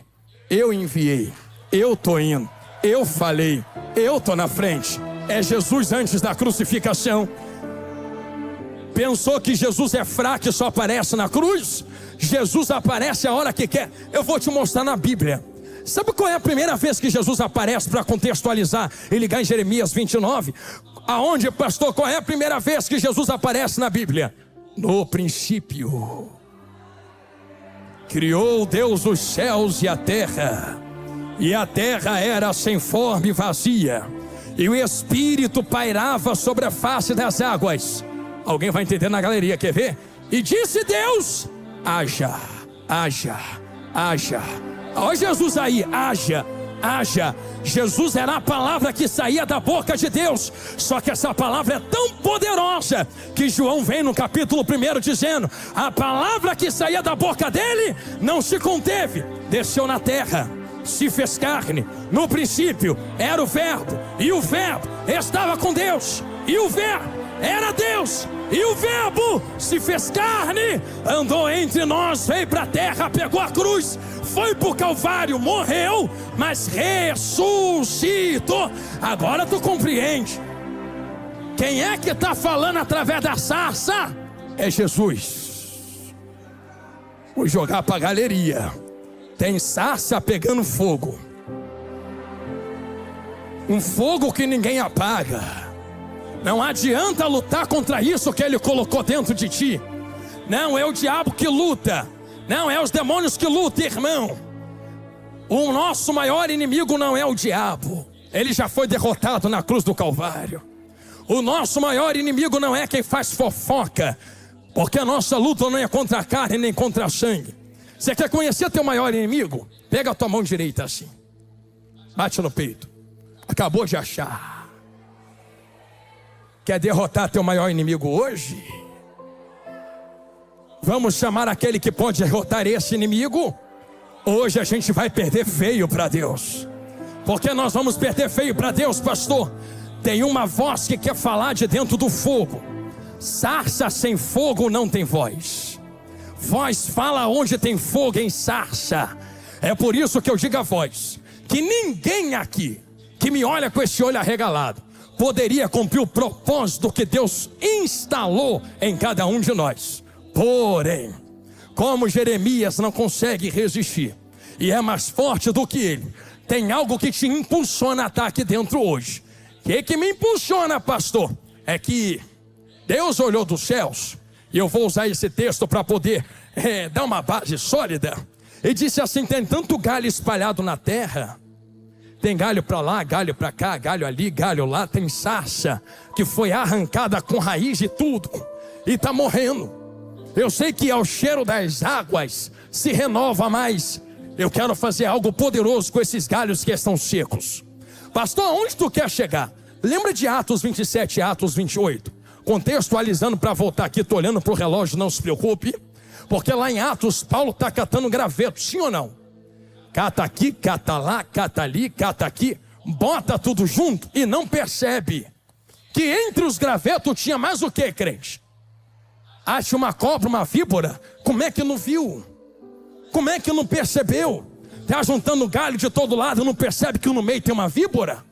eu enviei, eu estou indo, eu falei, eu estou na frente. É Jesus antes da crucificação. Pensou que Jesus é fraco e só aparece na cruz? Jesus aparece a hora que quer. Eu vou te mostrar na Bíblia. Sabe qual é a primeira vez que Jesus aparece, para contextualizar e ligar em Jeremias 29? Aonde, pastor? Qual é a primeira vez que Jesus aparece na Bíblia? No princípio criou Deus os céus e a terra, e a terra era sem forma e vazia, e o Espírito pairava sobre a face das águas. Alguém vai entender na galeria, quer ver? E disse Deus: haja, haja, haja. Olha Jesus aí, haja, haja. Jesus era a palavra que saía da boca de Deus. Só que essa palavra é tão poderosa que João vem no capítulo 1 dizendo: a palavra que saía da boca dele não se conteve, desceu na terra, se fez carne. No princípio era o verbo, e o verbo estava com Deus, e o verbo era Deus, e o verbo se fez carne, andou entre nós, veio para a terra, pegou a cruz, foi para o Calvário, morreu, mas ressuscitou. Agora tu compreende. Quem é que está falando através da sarça? É Jesus. Vou jogar para a galeria. Tem sarça pegando fogo, um fogo que ninguém apaga. Não adianta lutar contra isso que ele colocou dentro de ti. Não é o diabo que luta, não é os demônios que lutam, irmão. O nosso maior inimigo não é o diabo, ele já foi derrotado na cruz do Calvário. O nosso maior inimigo não é quem faz fofoca, porque a nossa luta não é contra a carne nem contra a sangue. Você quer conhecer teu maior inimigo? Pega a tua mão direita assim, bate no peito. Acabou de achar. Quer derrotar teu maior inimigo hoje? Vamos chamar aquele que pode derrotar esse inimigo? Hoje a gente vai perder feio para Deus. Por que nós vamos perder feio para Deus, pastor? Tem uma voz que quer falar de dentro do fogo. Sarça sem fogo não tem voz. Voz fala onde tem fogo em sarça. É por isso que eu digo a voz, que ninguém aqui que me olha com esse olho arregalado poderia cumprir o propósito que Deus instalou em cada um de nós. Porém, como Jeremias não consegue resistir e é mais forte do que ele, tem algo que te impulsiona a estar aqui dentro hoje. O que me impulsiona, pastor? É que Deus olhou dos céus, e eu vou usar esse texto para poder dar uma base sólida, e disse assim: tem tanto galho espalhado na terra. Tem galho para lá, galho para cá, galho ali, galho lá. Tem sarça que foi arrancada com raiz e tudo, e está morrendo. Eu sei que ao cheiro das águas se renova mais. Eu quero fazer algo poderoso com esses galhos que estão secos. Pastor, aonde tu quer chegar? Lembra de Atos 27 e Atos 28? Contextualizando para voltar aqui, estou olhando para o relógio, não se preocupe. Porque lá em Atos, Paulo está catando graveto, sim ou não? Cata aqui, cata lá, cata ali, cata aqui, bota tudo junto e não percebe que entre os gravetos tinha mais o que, crente? Acha uma cobra, uma víbora. Como é que não viu? Como é que não percebeu? Está juntando galho de todo lado, não percebe que no meio tem uma víbora?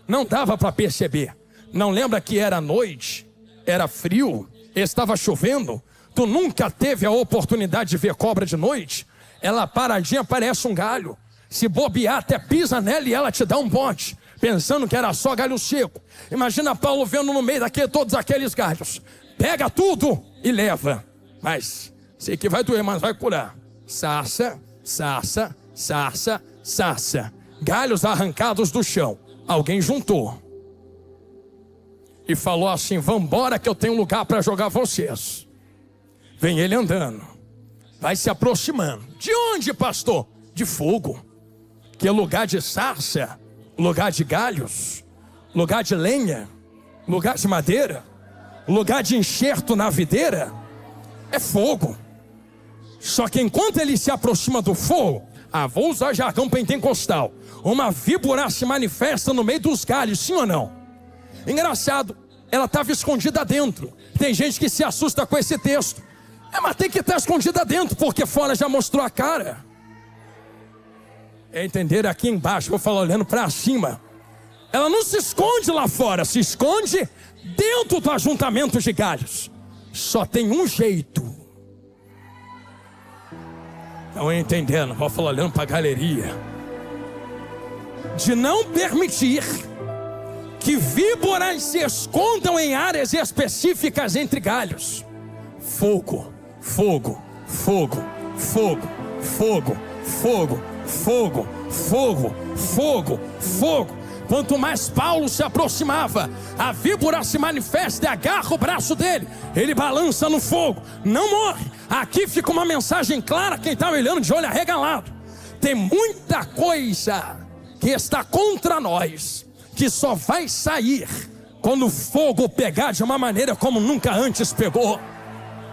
Não dava para perceber. Não lembra que era noite, era frio, estava chovendo? Tu nunca teve a oportunidade de ver cobra de noite? Ela paradinha parece um galho. Se bobear, até pisa nela e ela te dá um bote, pensando que era só galho seco. Imagina Paulo vendo no meio daquele todos aqueles galhos. Pega tudo e leva. Mas sei que vai doer, mas vai curar. Sarça, sarça, sarça, sarça. Galhos arrancados do chão. Alguém juntou e falou assim: vambora que eu tenho lugar para jogar vocês. Vem ele andando, vai se aproximando. De onde, pastor? De fogo. Que é lugar de sarça, lugar de galhos, lugar de lenha, lugar de madeira, lugar de enxerto na videira. É fogo. Só que enquanto ele se aproxima do fogo, vou usar jargão pentecostal, uma víbora se manifesta no meio dos galhos, sim ou não? Engraçado, ela estava escondida dentro. Tem gente que se assusta com esse texto. Mas tem que estar escondida dentro, porque fora já mostrou a cara. Entenderam? Aqui embaixo, vou falar olhando para cima. Ela não se esconde lá fora, se esconde dentro do ajuntamento de galhos. Só tem um jeito. Estão entendendo? Vou falar olhando para a galeria. De não permitir que víboras se escondam em áreas específicas entre galhos. Fogo, fogo, fogo, fogo, fogo, fogo, fogo, fogo, fogo, fogo. Quanto mais Paulo se aproximava, a víbora se manifesta e agarra o braço dele. Ele balança no fogo, não morre. Aqui fica uma mensagem clara, quem está olhando de olho arregalado. Tem muita coisa que está contra nós, que só vai sair quando o fogo pegar de uma maneira como nunca antes pegou.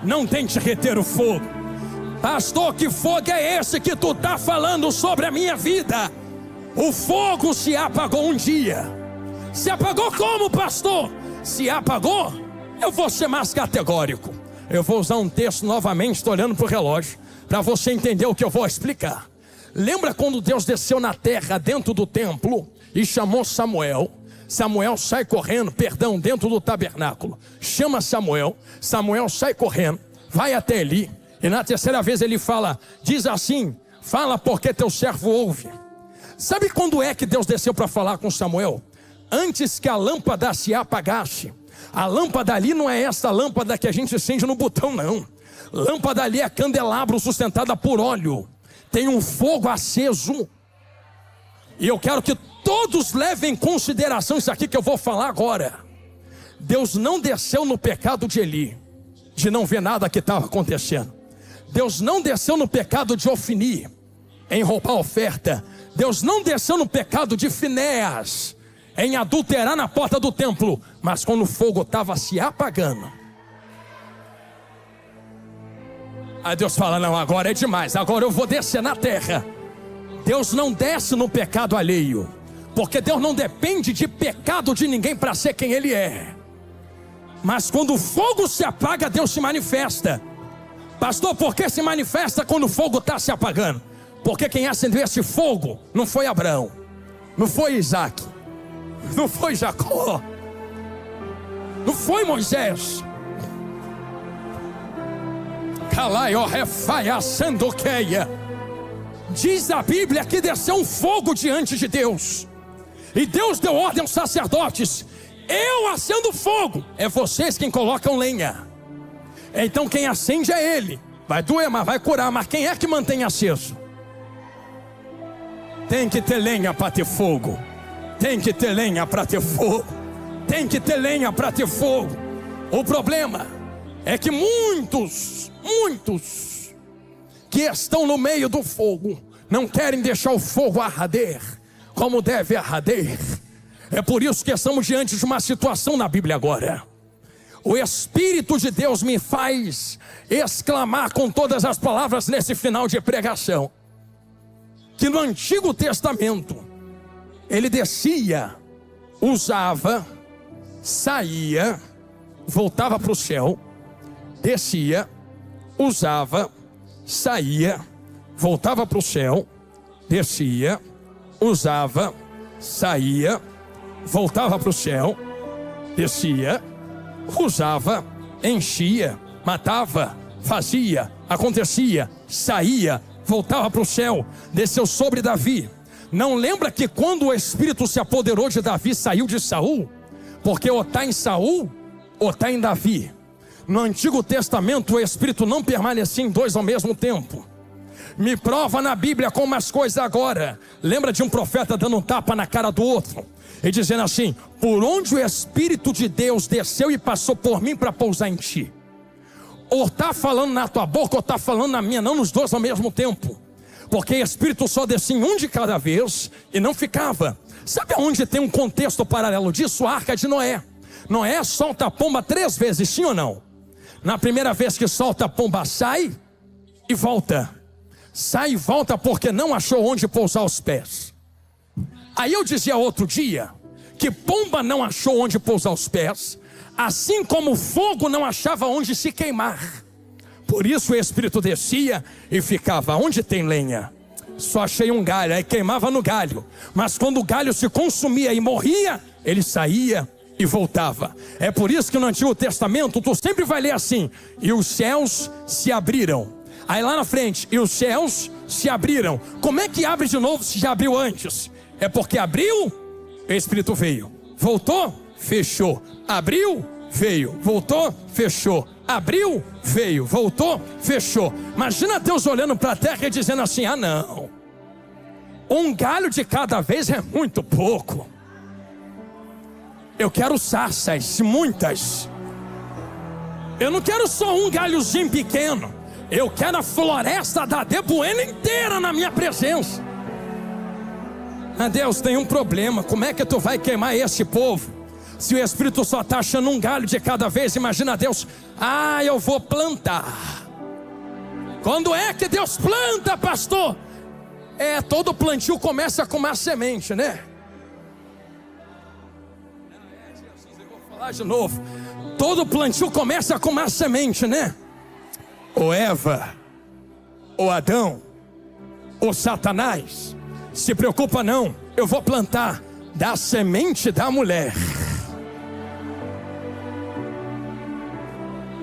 Não tente reter o fogo. Pastor, que fogo é esse que tu está falando sobre a minha vida? O fogo se apagou um dia. Se apagou como, pastor? Se apagou, eu vou ser mais categórico. Eu vou usar um texto novamente, estou olhando para o relógio, para você entender o que eu vou explicar. Lembra quando Deus desceu na terra dentro do templo e chamou Samuel? Samuel sai correndo, dentro do tabernáculo. Chama Samuel, Samuel sai correndo, vai até Eli. E na terceira vez ele fala, diz assim, fala porque teu servo ouve. Sabe quando é que Deus desceu para falar com Samuel? Antes que a lâmpada se apagasse. A lâmpada ali não é essa lâmpada que a gente acende no botão, não. Lâmpada ali é candelabro sustentada por óleo. Tem um fogo aceso. E eu quero que todos levem em consideração isso aqui que eu vou falar agora. Deus não desceu no pecado de Eli, de não ver nada que estava acontecendo. Deus não desceu no pecado de Ofni, em roubar a oferta. Deus não desceu no pecado de Finéas, em adulterar na porta do templo. Mas quando o fogo estava se apagando, aí Deus fala, não, agora é demais, agora eu vou descer na terra. Deus não desce no pecado alheio, porque Deus não depende de pecado de ninguém para ser quem Ele é. Mas quando o fogo se apaga, Deus se manifesta. Pastor, por que se manifesta quando o fogo está se apagando? Porque quem acendeu esse fogo não foi Abraão, não foi Isaac, não foi Jacó, não foi Moisés. Diz a Bíblia que desceu um fogo diante de Deus, e Deus deu ordem aos sacerdotes, eu acendo fogo, é vocês quem colocam lenha. Então quem acende é Ele. Vai doer, mas vai curar. Mas quem é que mantém aceso? Tem que ter lenha para ter fogo. Tem que ter lenha para ter fogo. Tem que ter lenha para ter fogo. O problema é que muitos que estão no meio do fogo não querem deixar o fogo arder como deve arder. É por isso que estamos diante de uma situação na Bíblia agora. O Espírito de Deus me faz exclamar com todas as palavras nesse final de pregação, que no Antigo Testamento ele descia, usava, saía, voltava para o céu, descia, usava, saía, voltava para o céu, descia, usava, saía, voltava para o céu, descia, usava, enchia, matava, fazia, acontecia, saía, voltava para o céu, desceu sobre Davi. Não lembra que quando o Espírito se apoderou de Davi, saiu de Saul? Porque ou está em Saul, ou está em Davi. No Antigo Testamento o Espírito não permanecia em dois ao mesmo tempo. Me prova na Bíblia como as coisas agora. Lembra de um profeta dando um tapa na cara do outro e dizendo assim: por onde o Espírito de Deus desceu e passou por mim para pousar em ti. Ou está falando na tua boca ou está falando na minha, não nos dois ao mesmo tempo. Porque o Espírito só descia em um de cada vez e não ficava. Sabe aonde tem um contexto paralelo disso? A Arca de Noé. Noé solta a pomba 3 vezes, sim ou não? Na primeira vez que solta a pomba, sai e volta. Sai e volta porque não achou onde pousar os pés. Aí eu dizia outro dia que pomba não achou onde pousar os pés, assim como o fogo não achava onde se queimar. Por isso o Espírito descia e ficava onde tem lenha. Só achei um galho, aí queimava no galho. Mas quando o galho se consumia e morria, ele saía e voltava. É por isso que no Antigo Testamento tu sempre vai ler assim: e os céus se abriram. Aí lá na frente, e os céus se abriram. Como é que abre de novo se já abriu antes? É porque abriu, o Espírito veio. Voltou, fechou. Abriu, veio. Voltou, fechou. Abriu, veio. Voltou, fechou. Imagina Deus olhando para a terra e dizendo assim: ah não, Um galho de cada vez é muito pouco. Eu quero sarças, muitas. Eu não quero só um galhozinho pequeno. Eu quero a floresta da Debuena inteira na minha presença. Ah, Deus, tem um problema. Como é que tu vai queimar esse povo? Se o Espírito só está achando um galho de cada vez, imagina Deus. Ah, eu vou plantar. Quando é que Deus planta, pastor? Todo plantio começa com uma semente, né? Eu vou falar de novo. Todo plantio começa com uma semente, né? Ou Eva, ou Adão, ou Satanás. Se preocupa não, eu vou plantar da semente da mulher.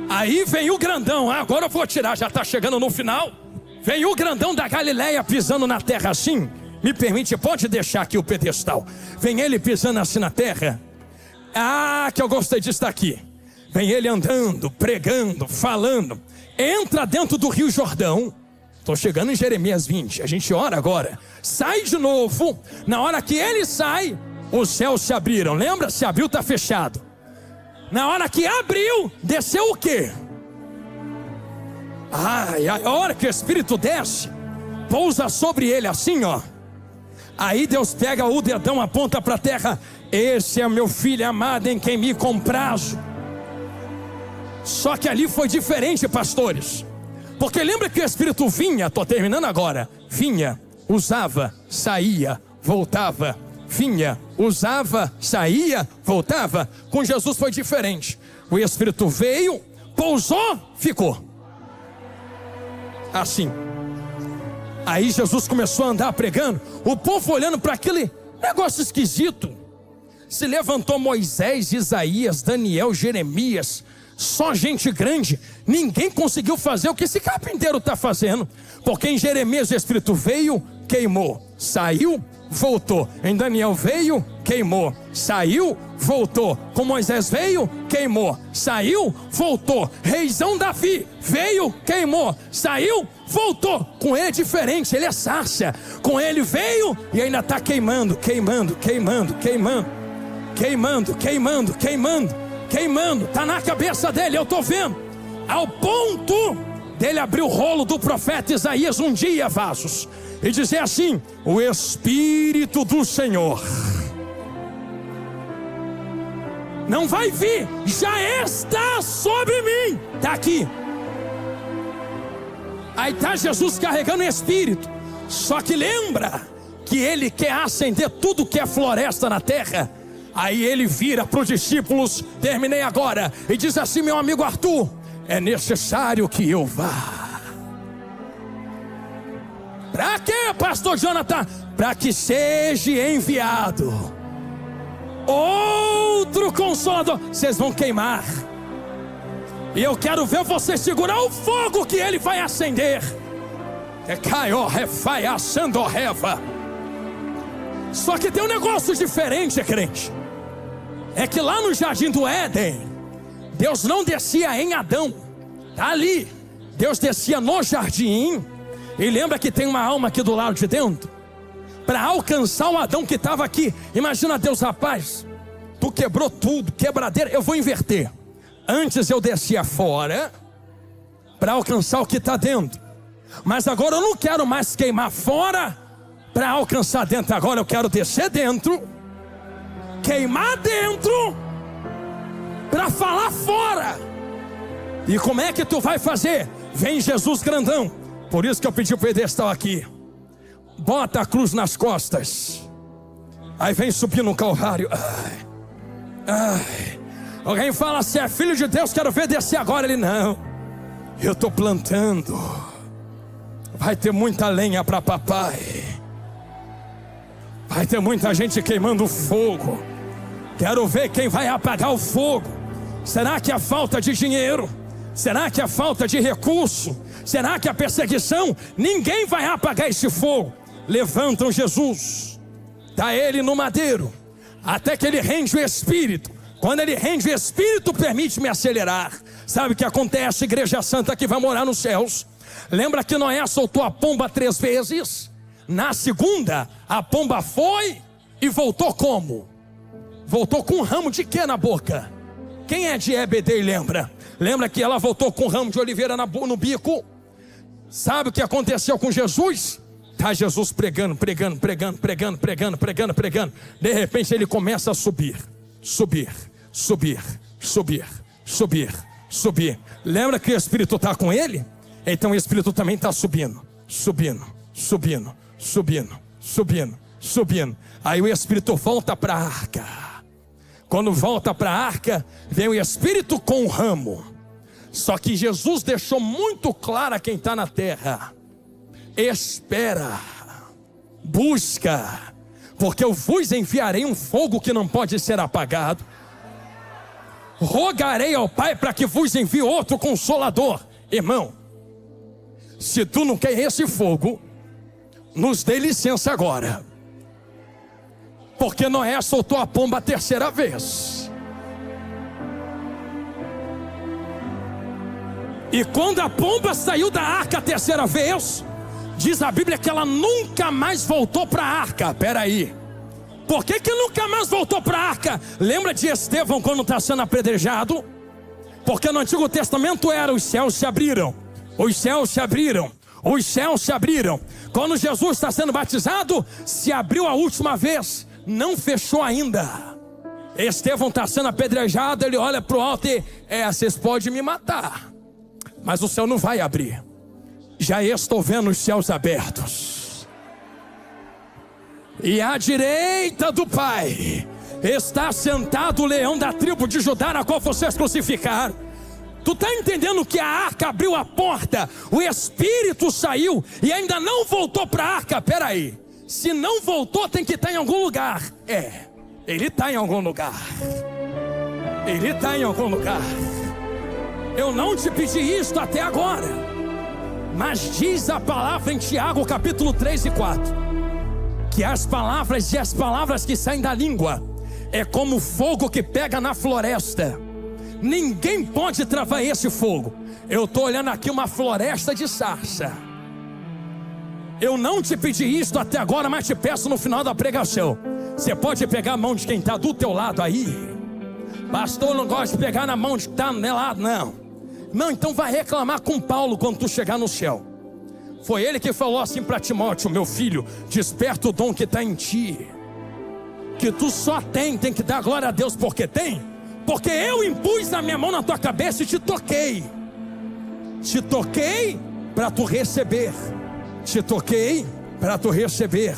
Aí vem o grandão, agora eu vou tirar, já está chegando no final. Vem o grandão da Galileia pisando na terra assim. Me permite, pode deixar aqui o pedestal. Vem ele pisando assim na terra. Ah, que eu gostei de estar aqui. Vem ele andando, pregando, falando. Entra dentro do Rio Jordão. Estou chegando em Jeremias 20, a gente ora agora. Sai de novo. Na hora que ele sai, os céus se abriram. Lembra? Se abriu, está fechado. Na hora que abriu, desceu o quê? A hora que o Espírito desce, pousa sobre ele assim, ó. Aí Deus pega o dedão, aponta para a terra. Esse é meu filho amado em quem me comprazo. Só que ali foi diferente, pastores. Porque lembra que o Espírito vinha, estou terminando agora. Vinha, usava, saía, voltava. Vinha, usava, saía, voltava. Com Jesus foi diferente. O Espírito veio, pousou, ficou. Assim. Aí Jesus começou a andar pregando. O povo olhando para aquele negócio esquisito. Se levantou Moisés, Isaías, Daniel, Jeremias. Só gente grande. Ninguém conseguiu fazer o que esse carpinteiro está fazendo. Porque em Jeremias o Espírito veio, queimou, saiu, voltou. Em Daniel veio, queimou, saiu, voltou. Com Moisés veio, queimou, saiu, voltou. Reizão Davi veio, queimou, saiu, voltou. Com ele é diferente, ele é sarça. Com ele veio e ainda está queimando, queimando, queimando, queimando, queimando, queimando, queimando, queimando. Está na cabeça dele, eu estou vendo. Ao ponto dele abrir o rolo do profeta Isaías um dia, vasos, e dizer assim: o Espírito do Senhor não vai vir, já está sobre mim. Está aqui. Aí está Jesus carregando o Espírito. Só que lembra que ele quer acender tudo que é floresta na terra. Aí ele vira para os discípulos, terminei agora, e diz assim: meu amigo Arthur, é necessário que eu vá. Para quê, pastor Jonathan? Para que seja enviado outro consolador. Vocês vão queimar. E eu quero ver você segurar o fogo que ele vai acender. Só que tem um negócio diferente, crente. É que lá no jardim do Éden, Deus não descia em Adão. Está ali. Deus descia no jardim. E lembra que tem uma alma aqui do lado de dentro? Para alcançar o Adão que estava aqui. Imagina Deus, rapaz, tu quebrou tudo, quebradeira. Eu vou inverter. Antes eu descia fora para alcançar o que está dentro. Mas agora eu não quero mais queimar fora para alcançar dentro. Agora eu quero descer dentro, queimar dentro para falar fora. E como é que tu vai fazer? Vem Jesus grandão. Por isso que eu pedi o pedestal aqui. Bota a cruz nas costas. Aí vem subir no Calvário. Ai, ai. Alguém fala: se é filho de Deus, quero ver descer agora. Ele: não, eu estou plantando. Vai ter muita lenha para papai. Vai ter muita gente queimando fogo. Quero ver quem vai apagar o fogo. Será que é falta de dinheiro? Será que é falta de recurso? Será que a perseguição? Ninguém vai apagar esse fogo. Levantam Jesus, dá ele no madeiro, até que ele rende o Espírito. Quando ele rende o Espírito, permite-me acelerar. Sabe o que acontece, igreja santa que vai morar nos céus? Lembra que Noé soltou a pomba 3 vezes? Na segunda, a pomba foi e voltou como? Voltou com um ramo de quê na boca? Quem é de EBD lembra? Lembra que ela voltou com um ramo de oliveira no bico? Sabe o que aconteceu com Jesus? Tá Jesus pregando. De repente ele começa a subir. Lembra que o Espírito está com ele? Então o Espírito também está subindo. Aí o Espírito volta para a arca. Quando volta para a arca, vem o Espírito com o ramo. Só que Jesus deixou muito claro a quem está na terra: espera, busca, porque eu vos enviarei um fogo que não pode ser apagado. Rogarei ao Pai para que vos envie outro Consolador. Irmão, se tu não quer esse fogo, nos dê licença agora, porque Noé soltou a pomba a terceira vez. E quando a pomba saiu da arca a terceira vez, diz a Bíblia que ela nunca mais voltou para a arca. Peraí, por que nunca mais voltou para a arca? Lembra de Estevão quando está sendo apedrejado? Porque no Antigo Testamento era: os céus se abriram, os céus se abriram, os céus se abriram. Quando Jesus está sendo batizado, se abriu a última vez, não fechou ainda. Estevão está sendo apedrejado, ele olha para o alto e: vocês podem me matar, mas o céu não vai abrir. Já estou vendo os céus abertos, e à direita do Pai está sentado o leão da tribo de Judá, na qual vocês crucificaram. Tu está entendendo que a arca abriu a porta, o Espírito saiu e ainda não voltou para a arca? Peraí, se não voltou, tem que estar em algum lugar. Ele está em algum lugar. Ele está em algum lugar. Eu não te pedi isto até agora, mas diz a palavra em Tiago capítulo 3 e 4, que as palavras que saem da língua é como fogo que pega na floresta. Ninguém pode travar esse fogo. Eu estou olhando aqui uma floresta de sarça. Eu não te pedi isto até agora, mas te peço no final da pregação. Você pode pegar a mão de quem está do teu lado aí? Pastor, não gosta de pegar na mão de quem está do meu lado, não. Não, então vai reclamar com Paulo quando tu chegar no céu. Foi ele que falou assim para Timóteo: meu filho, desperta o dom que está em ti, que tu só tem que dar glória a Deus porque tem. Porque eu impus a minha mão na tua cabeça e te toquei. Te toquei para tu receber. Te toquei para tu receber.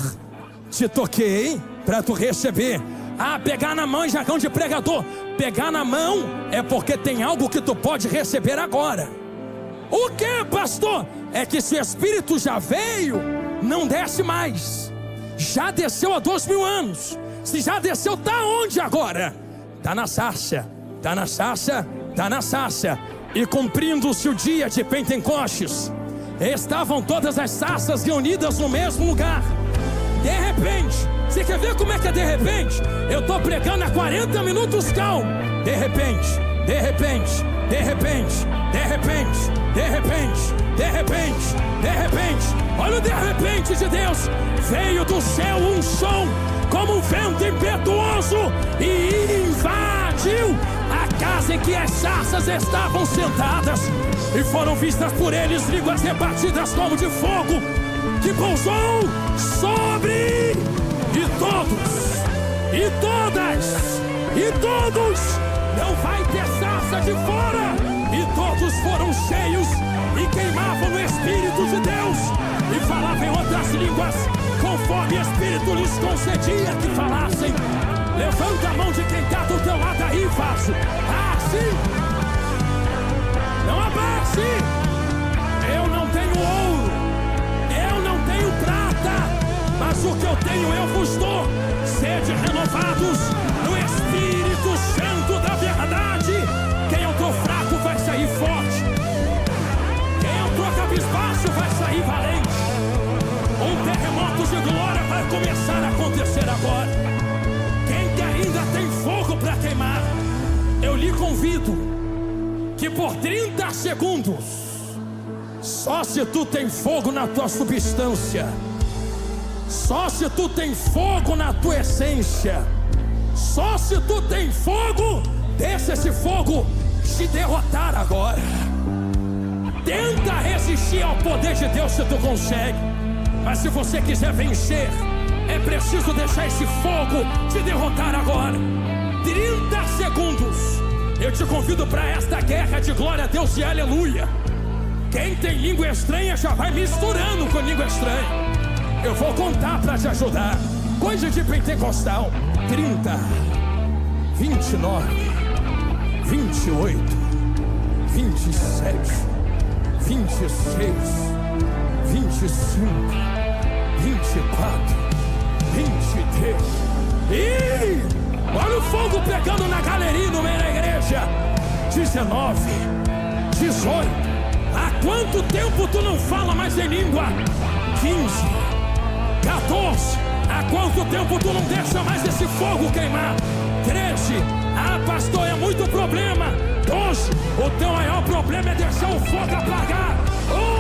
Te toquei para tu receber. Pegar na mão é jargão de pregador. Pegar na mão é porque tem algo que tu pode receber agora. O que, pastor? É que se o Espírito já veio, não desce mais. Já desceu há 2000 anos. Se já desceu, está onde agora? Está na sarça. Está na sarça. Está na sarça. E cumprindo-se o dia de Pentecostes, estavam todas as sarças reunidas no mesmo lugar. De repente, você quer ver como é que é de repente? Eu estou pregando há 40 minutos calmo. De repente, olha o de repente de Deus. Veio do céu um som como um vento impetuoso e invadiu a casa em que as sarças estavam sentadas, e foram vistas por eles línguas repartidas como de fogo, que pousou sobre todos e todas e todos. Não vai ter sarça de fora. E todos foram cheios e queimavam no Espírito de Deus, e falavam em outras línguas, conforme o Espírito lhes concedia que falassem. Levanta a mão de quem está do teu lado aí, vaso. Sim. Não abaixe. Eu não tenho ouro, eu não tenho prata, mas o que eu tenho eu vos dou. Sede renovados no Espírito Santo da verdade. Quem entrou fraco vai sair forte. Quem entrou cabisbaixo vai sair valente. Um terremoto de glória vai começar a acontecer agora. Quem que ainda tem fogo para queimar, eu lhe convido que por 30 segundos, só se tu tem fogo na tua substância, Só se tu tem fogo na tua essência, só se tu tem fogo, deixa esse fogo te derrotar agora. Tenta resistir ao poder de Deus se tu consegue. Mas se você quiser vencer, é preciso deixar esse fogo te derrotar agora. 30 segundos. Eu te convido para esta guerra de glória a Deus e aleluia. Quem tem língua estranha já vai misturando com língua estranha. Eu vou contar para te ajudar. Coisa de pentecostal. 30, 29, 28, 27, 26, 25, 24, 23. Ih! Olha o fogo pegando na galeria no meio da igreja. 19, 18. Há quanto tempo tu não fala mais em língua? 15, 14. Há quanto tempo tu não deixa mais esse fogo queimar? 13. Ah, pastor, é muito problema. 12. O teu maior problema é deixar o fogo apagar.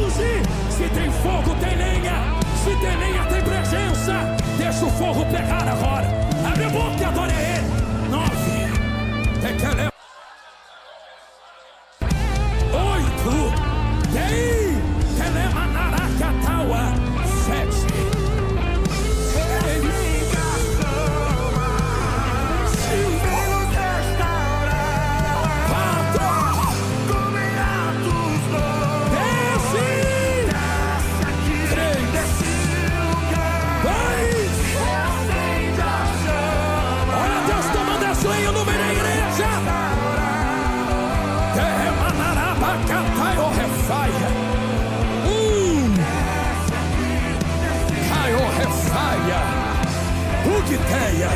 11. Se tem fogo, tem lenha. Se tem lenha, tem presença. Deixa o fogo pegar agora. Abre a boca e adore a Ele. 9. 8. 10. Telemanaracataua. 7. 1. Caio refaia. Ugiteia.